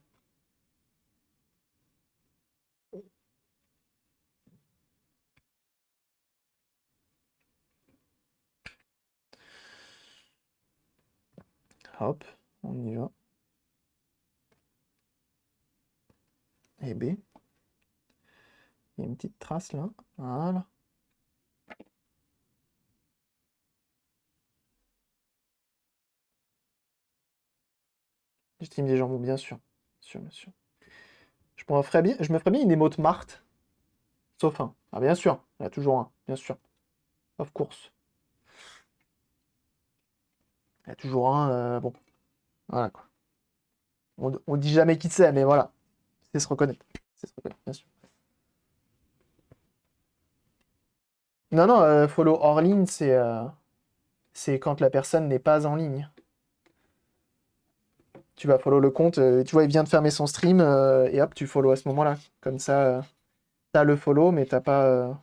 Hop, on y va. Et B. Il y a une petite trace là. Voilà. Je stream des jambons, bien sûr. Bien sûr, bien sûr. Je me ferais bien une émote Marthe. Sauf un. Ah, bien sûr. Il y en a toujours un. Bien sûr. Of course. Il y a toujours un. Bon. Voilà quoi. On dit jamais qui c'est, mais voilà. C'est se reconnaître. C'est se reconnaître, bien sûr. Non, non, follow hors ligne, c'est quand la personne n'est pas en ligne. Tu vas follow le compte, tu vois, il vient de fermer son stream, et hop, tu follow à ce moment-là. Comme ça, t'as le follow, mais t'as pas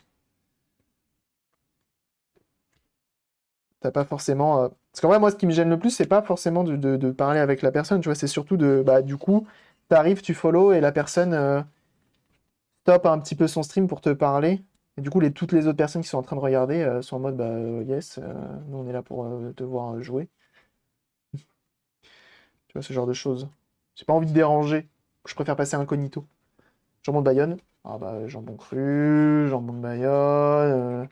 forcément. Parce qu'en vrai, moi, ce qui me gêne le plus, c'est pas forcément de parler avec la personne, tu vois, c'est surtout bah, du coup, t'arrives, tu follow, et la personne stoppe un petit peu son stream pour te parler. Et du coup, toutes les autres personnes qui sont en train de regarder sont en mode, bah, yes, nous, on est là pour te voir jouer. Tu vois, ce genre de choses. J'ai pas envie de déranger. Je préfère passer incognito. Jambon de Bayonne. Ah bah, jambon cru, jambon de Bayonne,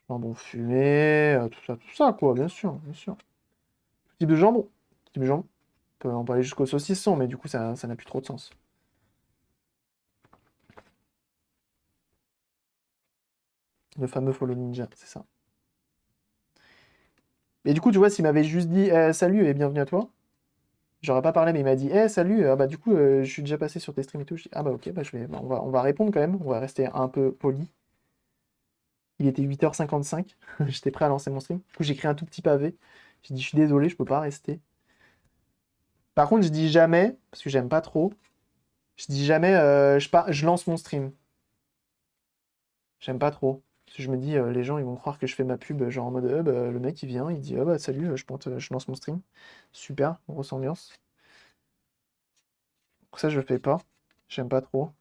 jambon fumé, tout ça, quoi, bien sûr, bien sûr. Tout type de jambon. Tout type de jambon. On peut aller jusqu'au saucisson, mais du coup, ça n'a plus trop de sens. Le fameux follow ninja, c'est ça. Et du coup, tu vois, s'il m'avait juste dit salut et bienvenue à toi, j'aurais pas parlé, mais il m'a dit salut, bah du coup, je suis déjà passé sur tes streams et tout. Je dis, ah bah ok, bah, bah, on va répondre quand même, on va rester un peu poli. Il était 8h55, j'étais prêt à lancer mon stream. Du coup, j'ai écrit un tout petit pavé. J'ai dit, je suis désolé, je peux pas rester. Par contre, je dis jamais, parce que j'aime pas trop, je dis jamais, je lance mon stream. J'aime pas trop. Parce que je me dis, les gens, ils vont croire que je fais ma pub, genre en mode, bah, le mec, il vient, il dit, bah, salut, je lance mon stream. Super, grosse ambiance. Pour ça, je le fais pas. J'aime pas trop.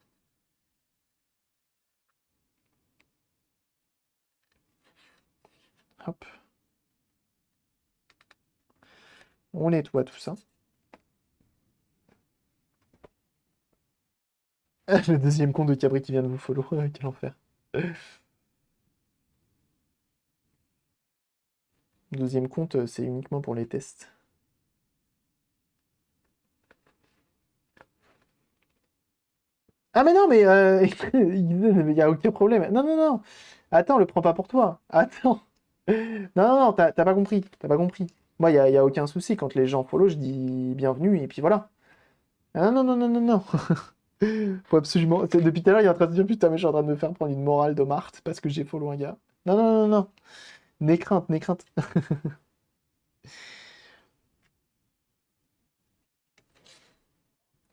Hop. On nettoie tout ça. Le deuxième compte de Cabri qui vient de vous follow. Quel enfer. Le deuxième compte, c'est uniquement pour les tests. Ah mais non, mais il y a aucun problème. Non, non, non. Attends, le prends pas pour toi. Attends. Non, non, non, t'as pas compris. T'as pas compris. Moi, y a aucun souci. Quand les gens follow, je dis bienvenue et puis voilà. Ah non, non, non, non, non. Faut absolument. Depuis tout à l'heure, il est en train de se dire putain, mais je suis en train de me faire prendre une morale de Marthe parce que j'ai follow un gars. Non, non, non, non. N'aie crainte, n'aie crainte.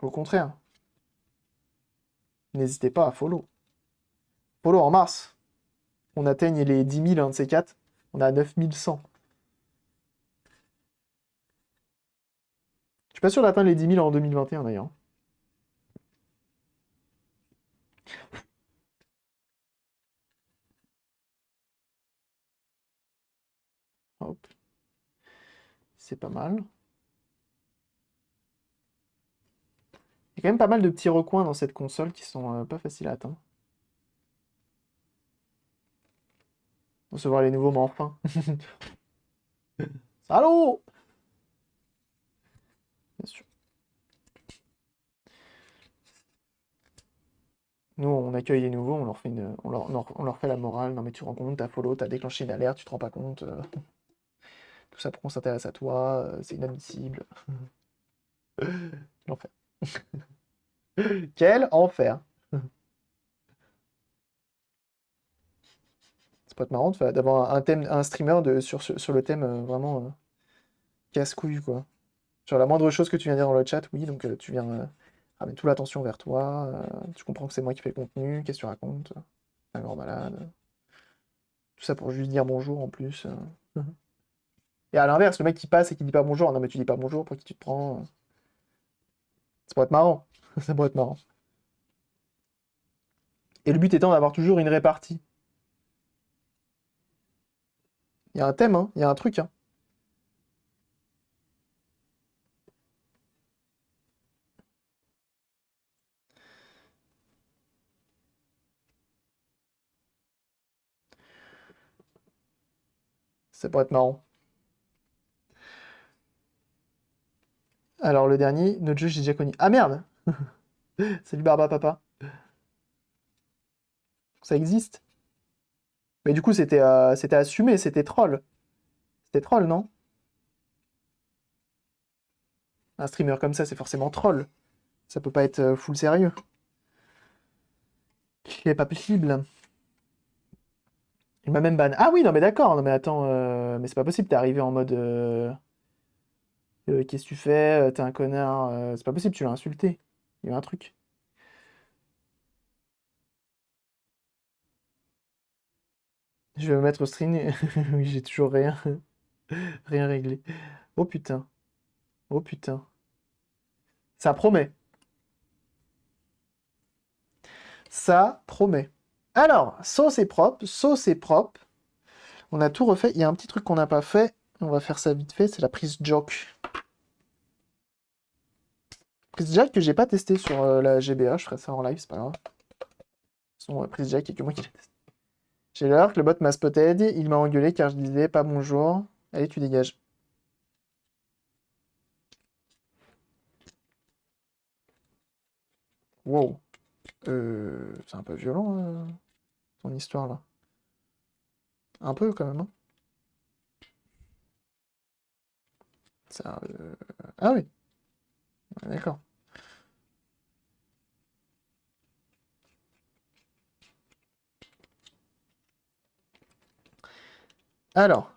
Au contraire, n'hésitez pas à follow. Follow en mars. On atteigne les 10 000, un de ces quatre. On a 9 100. Je suis pas sûr d'atteindre les 10 000 en 2021 d'ailleurs. Hop, c'est pas mal. Il y a quand même pas mal de petits recoins dans cette console qui sont pas faciles à atteindre. Recevoir les nouveaux, mais enfin. Salaud! Bien sûr. Nous, on accueille les nouveaux, on leur fait on leur fait la morale. Non mais tu te rends compte, t'as follow, t'as déclenché une alerte, tu te rends pas compte. Tout ça pour qu'on s'intéresse à toi, c'est inadmissible. L'enfer. Quel enfer! C'est pas être marrant d'avoir un thème, un streamer sur le thème vraiment casse-couille quoi. Sur la moindre chose que tu viens dire dans le chat, oui, donc tu viens ramener toute l'attention vers toi, tu comprends que c'est moi qui fais le contenu, qu'est-ce que tu racontes? Un grand malade. Tout ça pour juste dire bonjour en plus. Et à l'inverse, le mec qui passe et qui dit pas bonjour, non mais tu dis pas bonjour, pour qui tu te prends? Ça pourrait être marrant. Ça pourrait être marrant. Et le but étant d'avoir toujours une répartie. Il y a un thème, hein, il y a un truc, hein. Ça pourrait être marrant. Alors le dernier, notre jeu j'ai déjà connu. Ah merde! Salut Barba Papa. Ça existe? Mais du coup c'était assumé, c'était troll. C'était troll, non? Un streamer comme ça, c'est forcément troll. Ça peut pas être full sérieux. C'est pas possible. Il m'a même ban. Ah oui, non mais d'accord, non mais attends, mais c'est pas possible, t'es arrivé en mode qu'est-ce que tu fais? T'es un connard, c'est pas possible, tu l'as insulté. Il y a eu un truc. Je vais me mettre au stream. Oui, j'ai toujours rien, rien réglé. Oh putain, oh putain. Ça promet. Ça promet. Alors, sauce est propre, sauce est propre. On a tout refait. Il y a un petit truc qu'on n'a pas fait. On va faire ça vite fait, c'est la prise jock. Prise jack que j'ai pas testé sur la GBA, je ferai ça en live, c'est pas grave. Son prise jack, il y a que moi qui l'ai testé. J'ai l'heure que le bot m'a spotted, il m'a engueulé car je disais pas bonjour. Allez, tu dégages. Wow. C'est un peu violent, ton histoire là. Un peu quand même, hein. Ça, ah oui, ouais, d'accord. Alors,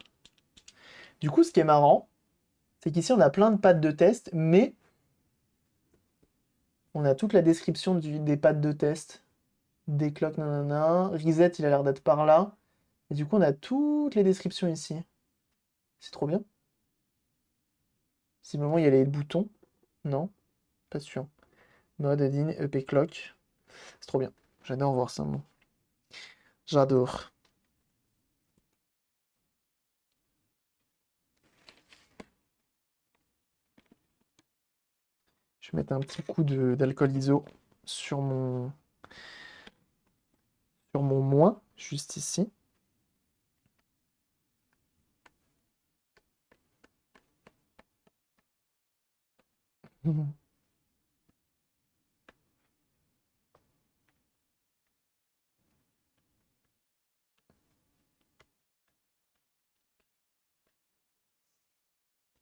Du coup, ce qui est marrant, c'est qu'ici, on a plein de pattes de test, mais on a toute la description des pattes de test. Des cloques, nanana. Reset, il a l'air d'être par là. Et du coup, on a toutes les descriptions ici. C'est trop bien. Si moment il y a les boutons. Non, pas sûr. Mode, add-in, EP clock. C'est trop bien. J'adore voir ça, moi. J'adore. Je vais mettre un petit coup d'alcool iso sur mon moins, juste ici.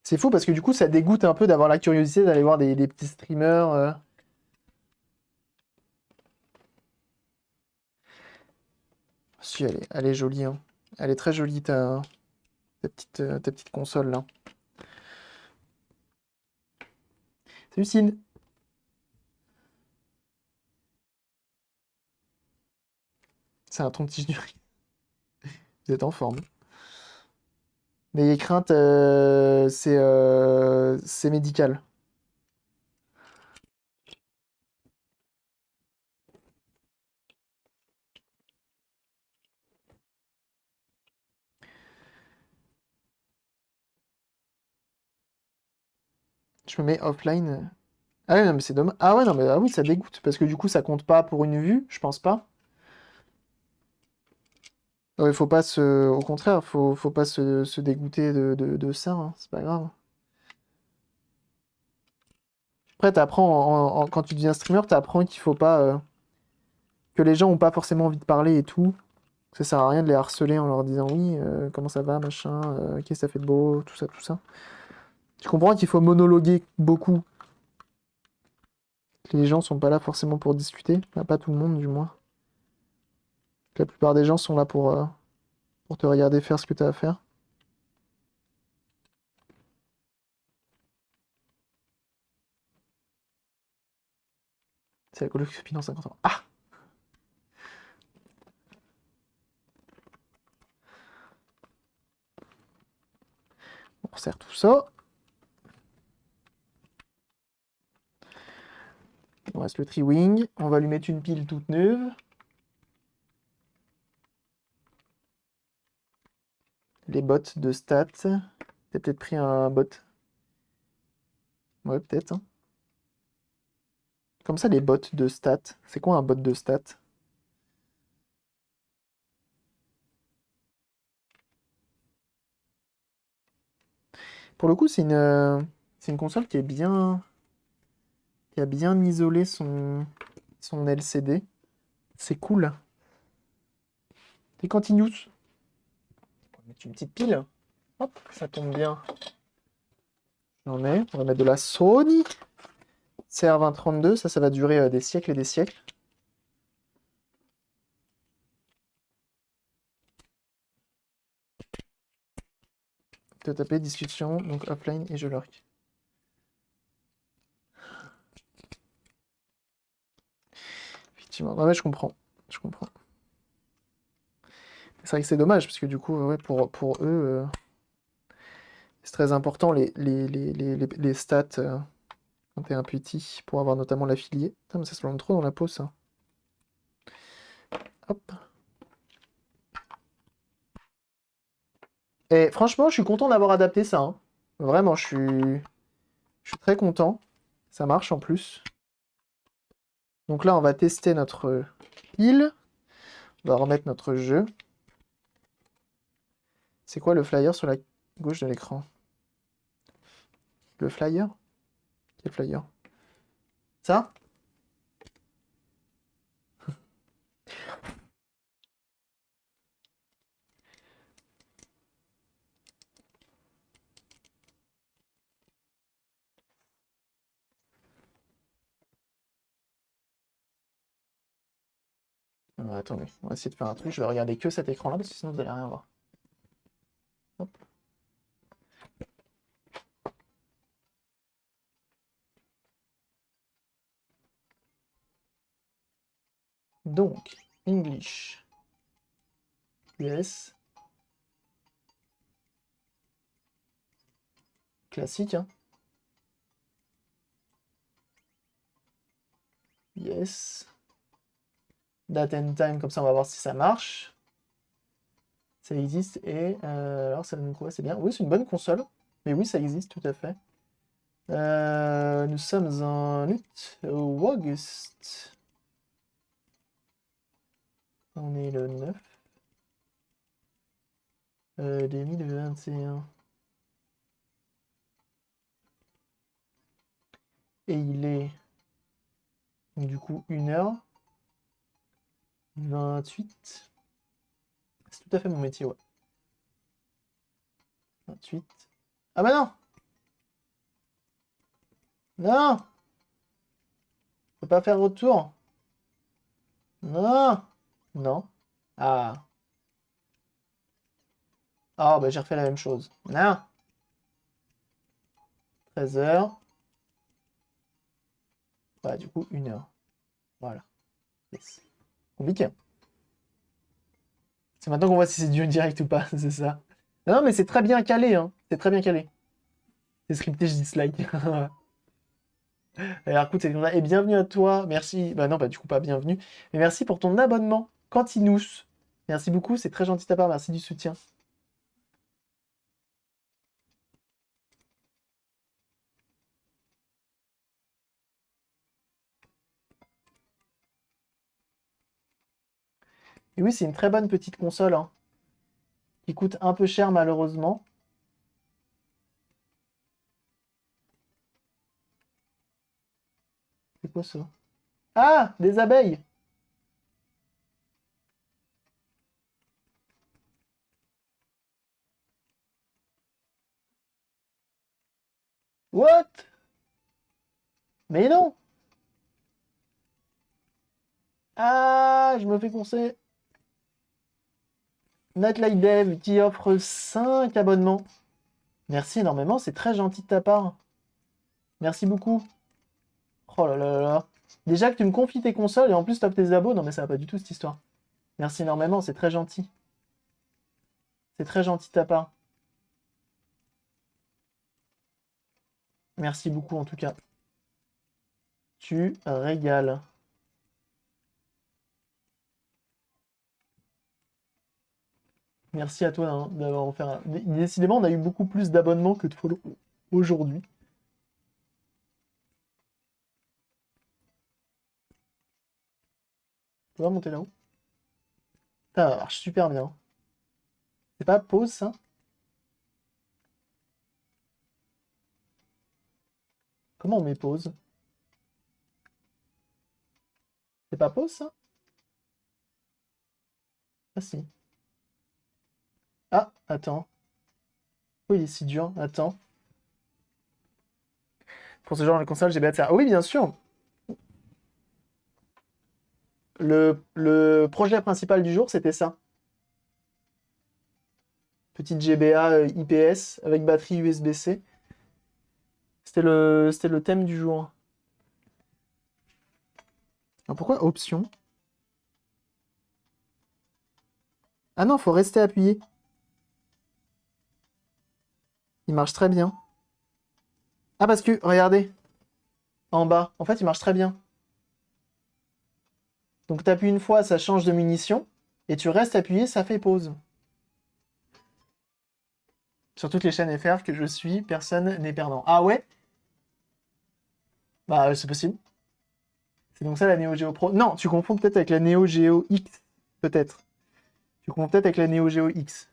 C'est fou parce que du coup, ça dégoûte un peu d'avoir la curiosité d'aller voir des petits streamers. Si, elle est jolie, hein. Elle est très jolie, ta petite console là. Salut Cine. C'est un ton-tige du riz. Vous êtes en forme. N'ayez crainte, c'est médical. Je me mets offline. Ah ouais, non, mais c'est dommage. Ah ouais, non, mais ah oui, ça dégoûte. Parce que du coup, ça compte pas pour une vue, je pense pas. Ouais, faut pas se. Au contraire, faut pas se dégoûter de ça, hein. C'est pas grave. Après, t'apprends, quand tu deviens streamer, t'apprends qu'il faut pas. Que les gens ont pas forcément envie de parler et tout. Ça sert à rien de les harceler en leur disant oui, comment ça va, machin, qu'est-ce que ça fait de beau, tout ça, tout ça. Tu comprends qu'il faut monologuer beaucoup. Que les gens sont pas là forcément pour discuter. Enfin, pas tout le monde, du moins. Que la plupart des gens sont là pour te regarder faire ce que t'as à faire. C'est la colonoscopie dans 50 ans. Ah! On resserre tout ça. Il nous reste le tri-wing. On va lui mettre une pile toute neuve. Les bots de stats. T'as peut-être pris un bot. Ouais, peut-être, hein. Comme ça, les bots de stats. C'est quoi un bot de stats? Pour le coup, c'est une console qui a bien isolé son LCD. C'est cool. Et continuous. On va mettre une petite pile. Hop, ça tombe bien. J'en ai. On va mettre de la Sony CR2032. Ça va durer des siècles et des siècles. De taper discussion, donc offline et je lurk. Effectivement. Ouais, je comprends. Je comprends. C'est vrai que c'est dommage, parce que du coup, ouais, pour eux, c'est très important les stats quand t'es un petit, pour avoir notamment l'affilié. Putain, mais ça se plante trop dans la peau, ça. Hop. Et franchement, je suis content d'avoir adapté ça, hein. Vraiment, je suis très content. Ça marche en plus. Donc là, on va tester notre pile. On va remettre notre jeu. C'est quoi le flyer sur la gauche de l'écran? Le flyer? Quel flyer? Ça? Attendez, on va essayer de faire un truc. Je vais regarder que cet écran-là parce que sinon vous allez rien voir. Hop. Donc, English. US. Classique, hein. Yes. Date and time, comme ça on va voir si ça marche. Ça existe et alors ça donne quoi? C'est bien. Oui, c'est une bonne console. Mais oui, ça existe tout à fait. Nous sommes en août ou auguste. On est le 9 2021. Et il est donc, du coup 1h28. C'est tout à fait mon métier, ouais. 28. Ah bah non! Non! Je peux pas faire retour. Non! Non. Ah. Ah bah j'ai refait la même chose. Non! 13h. Bah du coup 1h. Voilà. Yes. Compliqué, hein. C'est maintenant qu'on voit si c'est du direct ou pas, c'est ça. Non, mais c'est très bien calé, hein. C'est très bien calé. C'est scripté, je dislike. Alors écoute, c'est comme ça. Et bienvenue à toi. Merci. Bah non, bah du coup pas bienvenue. Mais merci pour ton abonnement. Cantinous. Merci beaucoup, c'est très gentil de ta part. Merci du soutien. Et oui, c'est une très bonne petite console, hein, qui coûte un peu cher malheureusement. C'est quoi ça? Ah, des abeilles! What? Mais non! Ah, je me fais courser. Nightlight Dev qui offre 5 abonnements. Merci énormément, c'est très gentil de ta part. Merci beaucoup. Oh là là là là. Déjà que tu me confies tes consoles et en plus t'offres tes abos, non mais ça va pas du tout cette histoire. Merci énormément, c'est très gentil. C'est très gentil de ta part. Merci beaucoup en tout cas. Tu régales. Merci à toi hein, d'avoir offert un... Décidément, on a eu beaucoup plus d'abonnements que de follow aujourd'hui. Tu vas monter là-haut? Ça marche super bien. C'est pas pause ça? Comment on met pause? C'est pas pause ça? Ah si. Ah, attends. Pourquoi il est si dur? Attends. Pour ce genre de console, j'ai ça. Ah oui, bien sûr. Le projet principal du jour, c'était ça. Petite GBA IPS avec batterie USB-C. C'était le thème du jour. Alors pourquoi option? Ah non, faut rester appuyé. Il marche très bien. Ah parce que, regardez, en bas, en fait, il marche très bien. Donc t'appuies une fois, ça change de munition, et tu restes appuyé, ça fait pause. Sur toutes les chaînes FR que je suis, personne n'est perdant. Ah ouais? Bah c'est possible. C'est donc ça la Neo Geo Pro. Non, tu confonds peut-être avec la Neo Geo X. Peut-être. Tu confonds peut-être avec la Neo Geo X.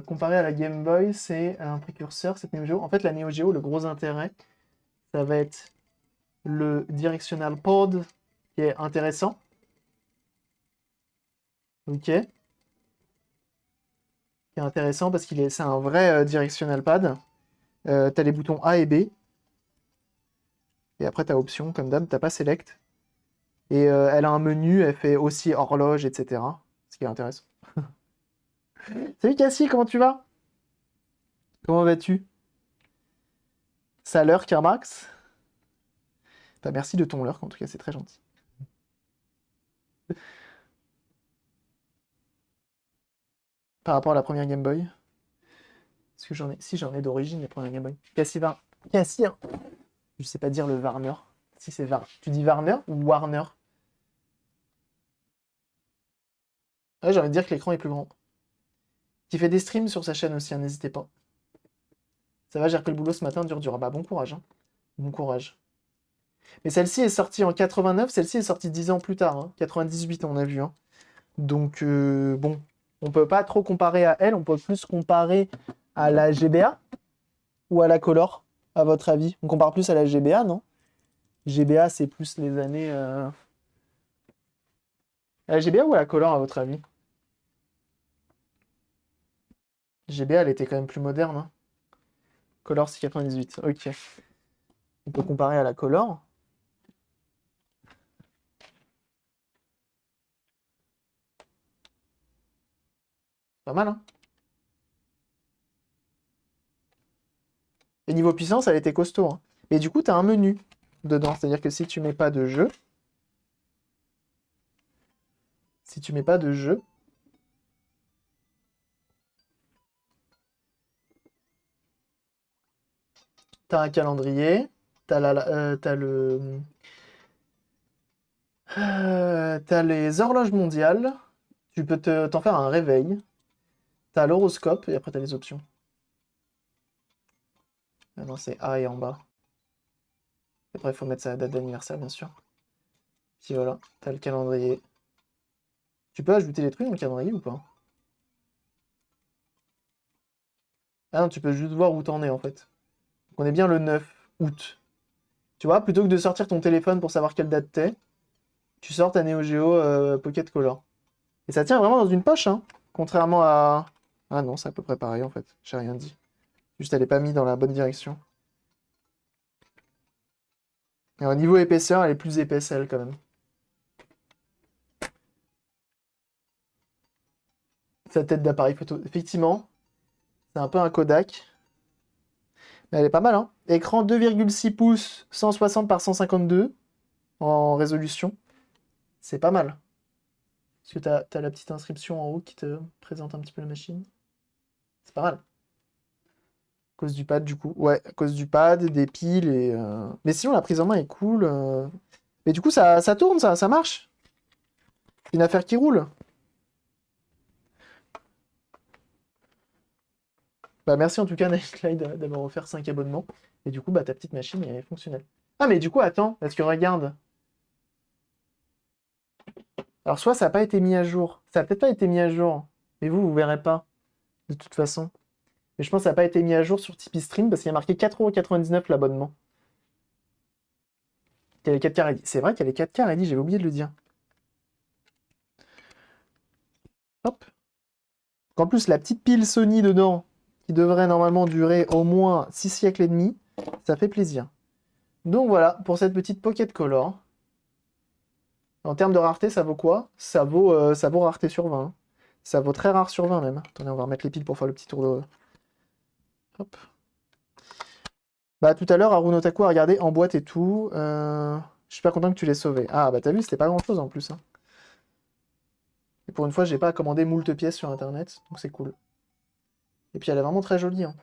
Comparé à la Game Boy, c'est un précurseur, cette Neo Geo. En fait, la Neo Geo, le gros intérêt, ça va être le Directional Pad, qui est intéressant. Ok. Qui est intéressant parce c'est un vrai Directional Pad. T'as les boutons A et B. Et après, t'as option, comme d'hab, t'as pas select. Et elle a un menu, elle fait aussi horloge, etc. Ce qui est intéressant. Salut Cassie, comment tu vas? Comment vas-tu? Ça l'heure, Kermax? Bah, merci de ton lurk, en tout cas, c'est très gentil. Par rapport à la première Game Boy. Est-ce que j'en ai... Si, j'en ai d'origine, les premières Game Boy. Cassivar... Cassir. Je sais pas dire le Warner. Si c'est Var... Tu dis Warner ou Warner? Ouais, j'ai envie de dire que l'écran est plus grand. Qui fait des streams sur sa chaîne aussi, hein, n'hésitez pas. Ça va, j'ai repris le boulot ce matin, dur. Ah bah bon courage, hein. Bon courage. Mais celle-ci est sortie en 89, celle-ci est sortie 10 ans plus tard, hein. 98 on a vu, hein. Donc bon, on peut pas trop comparer à elle, on peut plus comparer à la GBA ou à la Color, à votre avis? On compare plus à la GBA, non? GBA c'est plus les années... À la GBA ou à la Color à votre avis? GBA elle était quand même plus moderne, hein. Color c'est 98, ok. On peut comparer à la Color. Pas mal, hein. Et niveau puissance, elle était costaud, hein. Mais du coup, tu as un menu dedans. C'est-à-dire que si tu mets pas de jeu, tu as un calendrier, t'as les horloges mondiales, tu peux t'en faire un réveil, t'as l'horoscope, et après t'as les options. Ah non, c'est A et en bas. Après, il faut mettre sa date d'anniversaire, bien sûr. Puis voilà, t'as le calendrier. Tu peux ajouter des trucs dans le calendrier ou pas? Ah non, tu peux juste voir où t'en es, en fait. Donc on est bien le 9 août. Tu vois, plutôt que de sortir ton téléphone pour savoir quelle date t'es, tu sors ta Neo Geo Pocket Color. Et ça tient vraiment dans une poche, hein. Contrairement à... Ah non, c'est à peu près pareil, en fait. J'ai rien dit. Juste, elle est pas mise dans la bonne direction. Et au niveau épaisseur, elle est plus épaisse, elle, quand même. Sa tête d'appareil photo. Effectivement, c'est un peu un Kodak. Mais elle est pas mal, hein. Écran 2,6 pouces, 160 par 152 en résolution. C'est pas mal. Parce que t'as la petite inscription en haut qui te présente un petit peu la machine. C'est pas mal. À cause du pad, du coup. Ouais, à cause du pad, des piles et... Mais sinon, la prise en main est cool. Mais du coup, ça tourne, ça marche. C'est une affaire qui roule. Bah merci en tout cas, Nightlight, d'avoir offert 5 abonnements. Et du coup, bah ta petite machine est fonctionnelle. Ah, mais du coup, attends, parce que regarde. Alors, soit ça n'a pas été mis à jour. Ça n'a peut-être pas été mis à jour. Mais vous verrez pas, de toute façon. Mais je pense que ça n'a pas été mis à jour sur Tipeee Stream parce qu'il y a marqué 4,99 € l'abonnement. Il y a les 4K ready. C'est vrai qu'il y a les 4K ready, j'avais oublié de le dire. Hop. En plus, la petite pile Sony dedans, qui devrait normalement durer au moins 6 siècles et demi, ça fait plaisir. Donc voilà, pour cette petite Pocket Color. En termes de rareté, ça vaut quoi? Ça vaut rareté sur 20, hein. Ça vaut très rare sur 20 même. Attendez, on va remettre les piles pour faire le petit tour de... Hop. Bah tout à l'heure, Haruno Taku a regardé en boîte et tout. Je suis pas content que tu l'aies sauvé. Ah bah t'as vu, c'était pas grand chose en plus, hein. Et pour une fois, j'ai pas à commander moult pièces sur internet, donc c'est cool. Et puis elle est vraiment très jolie, hein.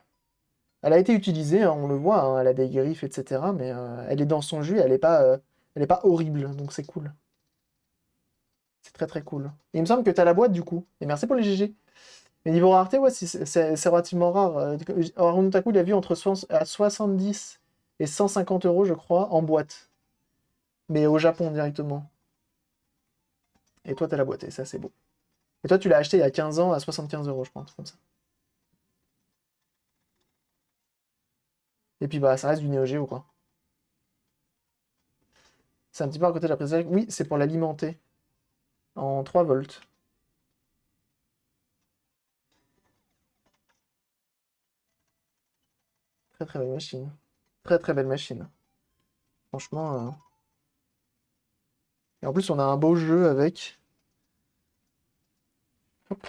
Elle a été utilisée, hein, on le voit, hein, elle a des griffes, etc. Mais elle est dans son jus, elle est pas horrible, donc c'est cool. C'est très très cool. Et il me semble que t'as la boîte du coup. Et merci pour les GG. Mais niveau rareté, ouais, c'est relativement rare. Haruno Taku, il a vu entre 70 et 150 € je crois, en boîte. Mais au Japon directement. Et toi, t'as la boîte, et ça, c'est beau. Et toi, tu l'as acheté il y a 15 ans à 75 €, je pense, comme ça. Et puis, bah, ça reste du Neo Geo, quoi. C'est un petit peu à côté de la prise électrique. Oui, c'est pour l'alimenter. En 3 volts. Très très belle machine. Très très belle machine. Franchement. Et en plus, on a un beau jeu avec. Hop.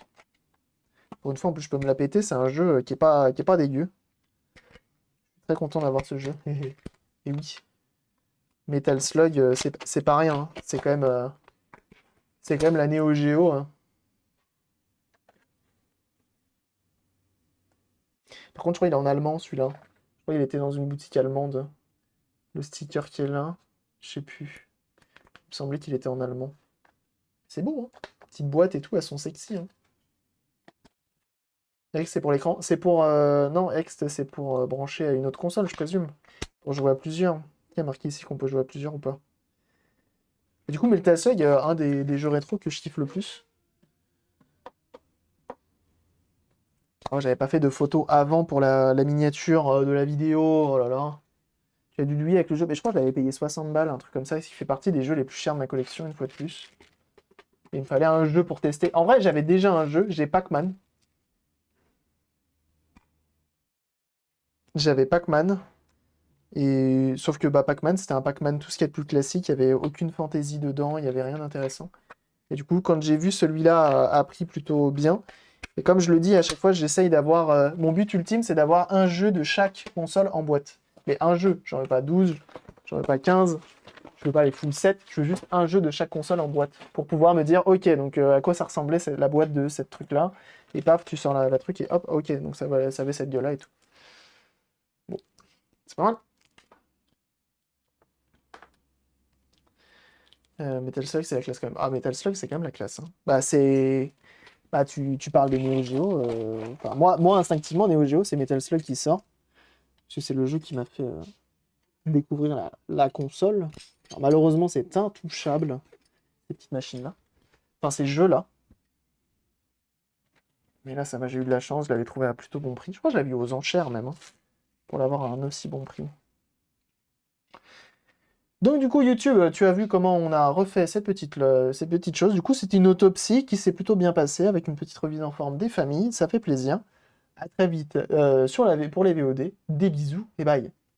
Pour une fois, en plus, je peux me la péter. C'est un jeu qui est pas dégueu. Très content d'avoir ce jeu. Et oui. Metal Slug, c'est pas rien, hein. C'est quand même la Neo Geo, hein. Par contre, je crois qu'il est en allemand, celui-là. Je crois qu'il était dans une boutique allemande. Le sticker qui est là, je sais plus. Il me semblait qu'il était en allemand. C'est beau, hein. Petite boîte et tout, elles sont sexy, hein. Ext, c'est pour l'écran. C'est pour... Non, Ext, c'est pour brancher à une autre console, je présume. Pour jouer à plusieurs. Il y a marqué ici qu'on peut jouer à plusieurs ou pas. Et du coup, Metal Slug, un des jeux rétro que je kiffe le plus. Oh, j'avais pas fait de photos avant pour la miniature de la vidéo. Oh là là. Tu as dû douiller avec le jeu. Mais je crois que je l'avais payé 60 balles, un truc comme ça. Ce qui fait partie des jeux les plus chers de ma collection, une fois de plus. Et il me fallait un jeu pour tester. En vrai, j'avais déjà un jeu. J'ai Pac-Man. J'avais Pac-Man. Et sauf que bah, Pac-Man, c'était un Pac-Man tout ce qu'il y a de plus classique. Il n'y avait aucune fantaisie dedans. Il n'y avait rien d'intéressant. Et du coup, quand j'ai vu celui-là a pris plutôt bien. Et comme je le dis à chaque fois, j'essaye d'avoir... mon but ultime, c'est d'avoir un jeu de chaque console en boîte. Mais un jeu. J'en veux pas 12, j'en veux pas 15, je veux pas les full 7, je veux juste un jeu de chaque console en boîte. Pour pouvoir me dire, ok, donc à quoi ça ressemblait la boîte de cette truc-là. Et paf, tu sors la truc et hop, ok, donc ça avait cette gueule-là et tout. Bon, c'est pas mal. Metal Slug, c'est la classe quand même. Ah, Metal Slug, c'est quand même la classe, hein. Bah, c'est... Bah, tu parles de Neo Geo. Enfin, moi, instinctivement, Neo Geo, c'est Metal Slug qui sort. Parce que c'est le jeu qui m'a fait découvrir la console. Alors, malheureusement, c'est intouchable, ces petites machines-là. Enfin, ces jeux-là. Mais là, ça va, j'ai eu de la chance, je l'avais trouvé à plutôt bon prix. Je crois que je l'avais eu aux enchères même, hein, pour l'avoir à un aussi bon prix. Donc du coup, YouTube, tu as vu comment on a refait cette petite chose. Du coup, c'était une autopsie qui s'est plutôt bien passée avec une petite remise en forme des familles. Ça fait plaisir. À très vite pour les VOD. Des bisous et bye.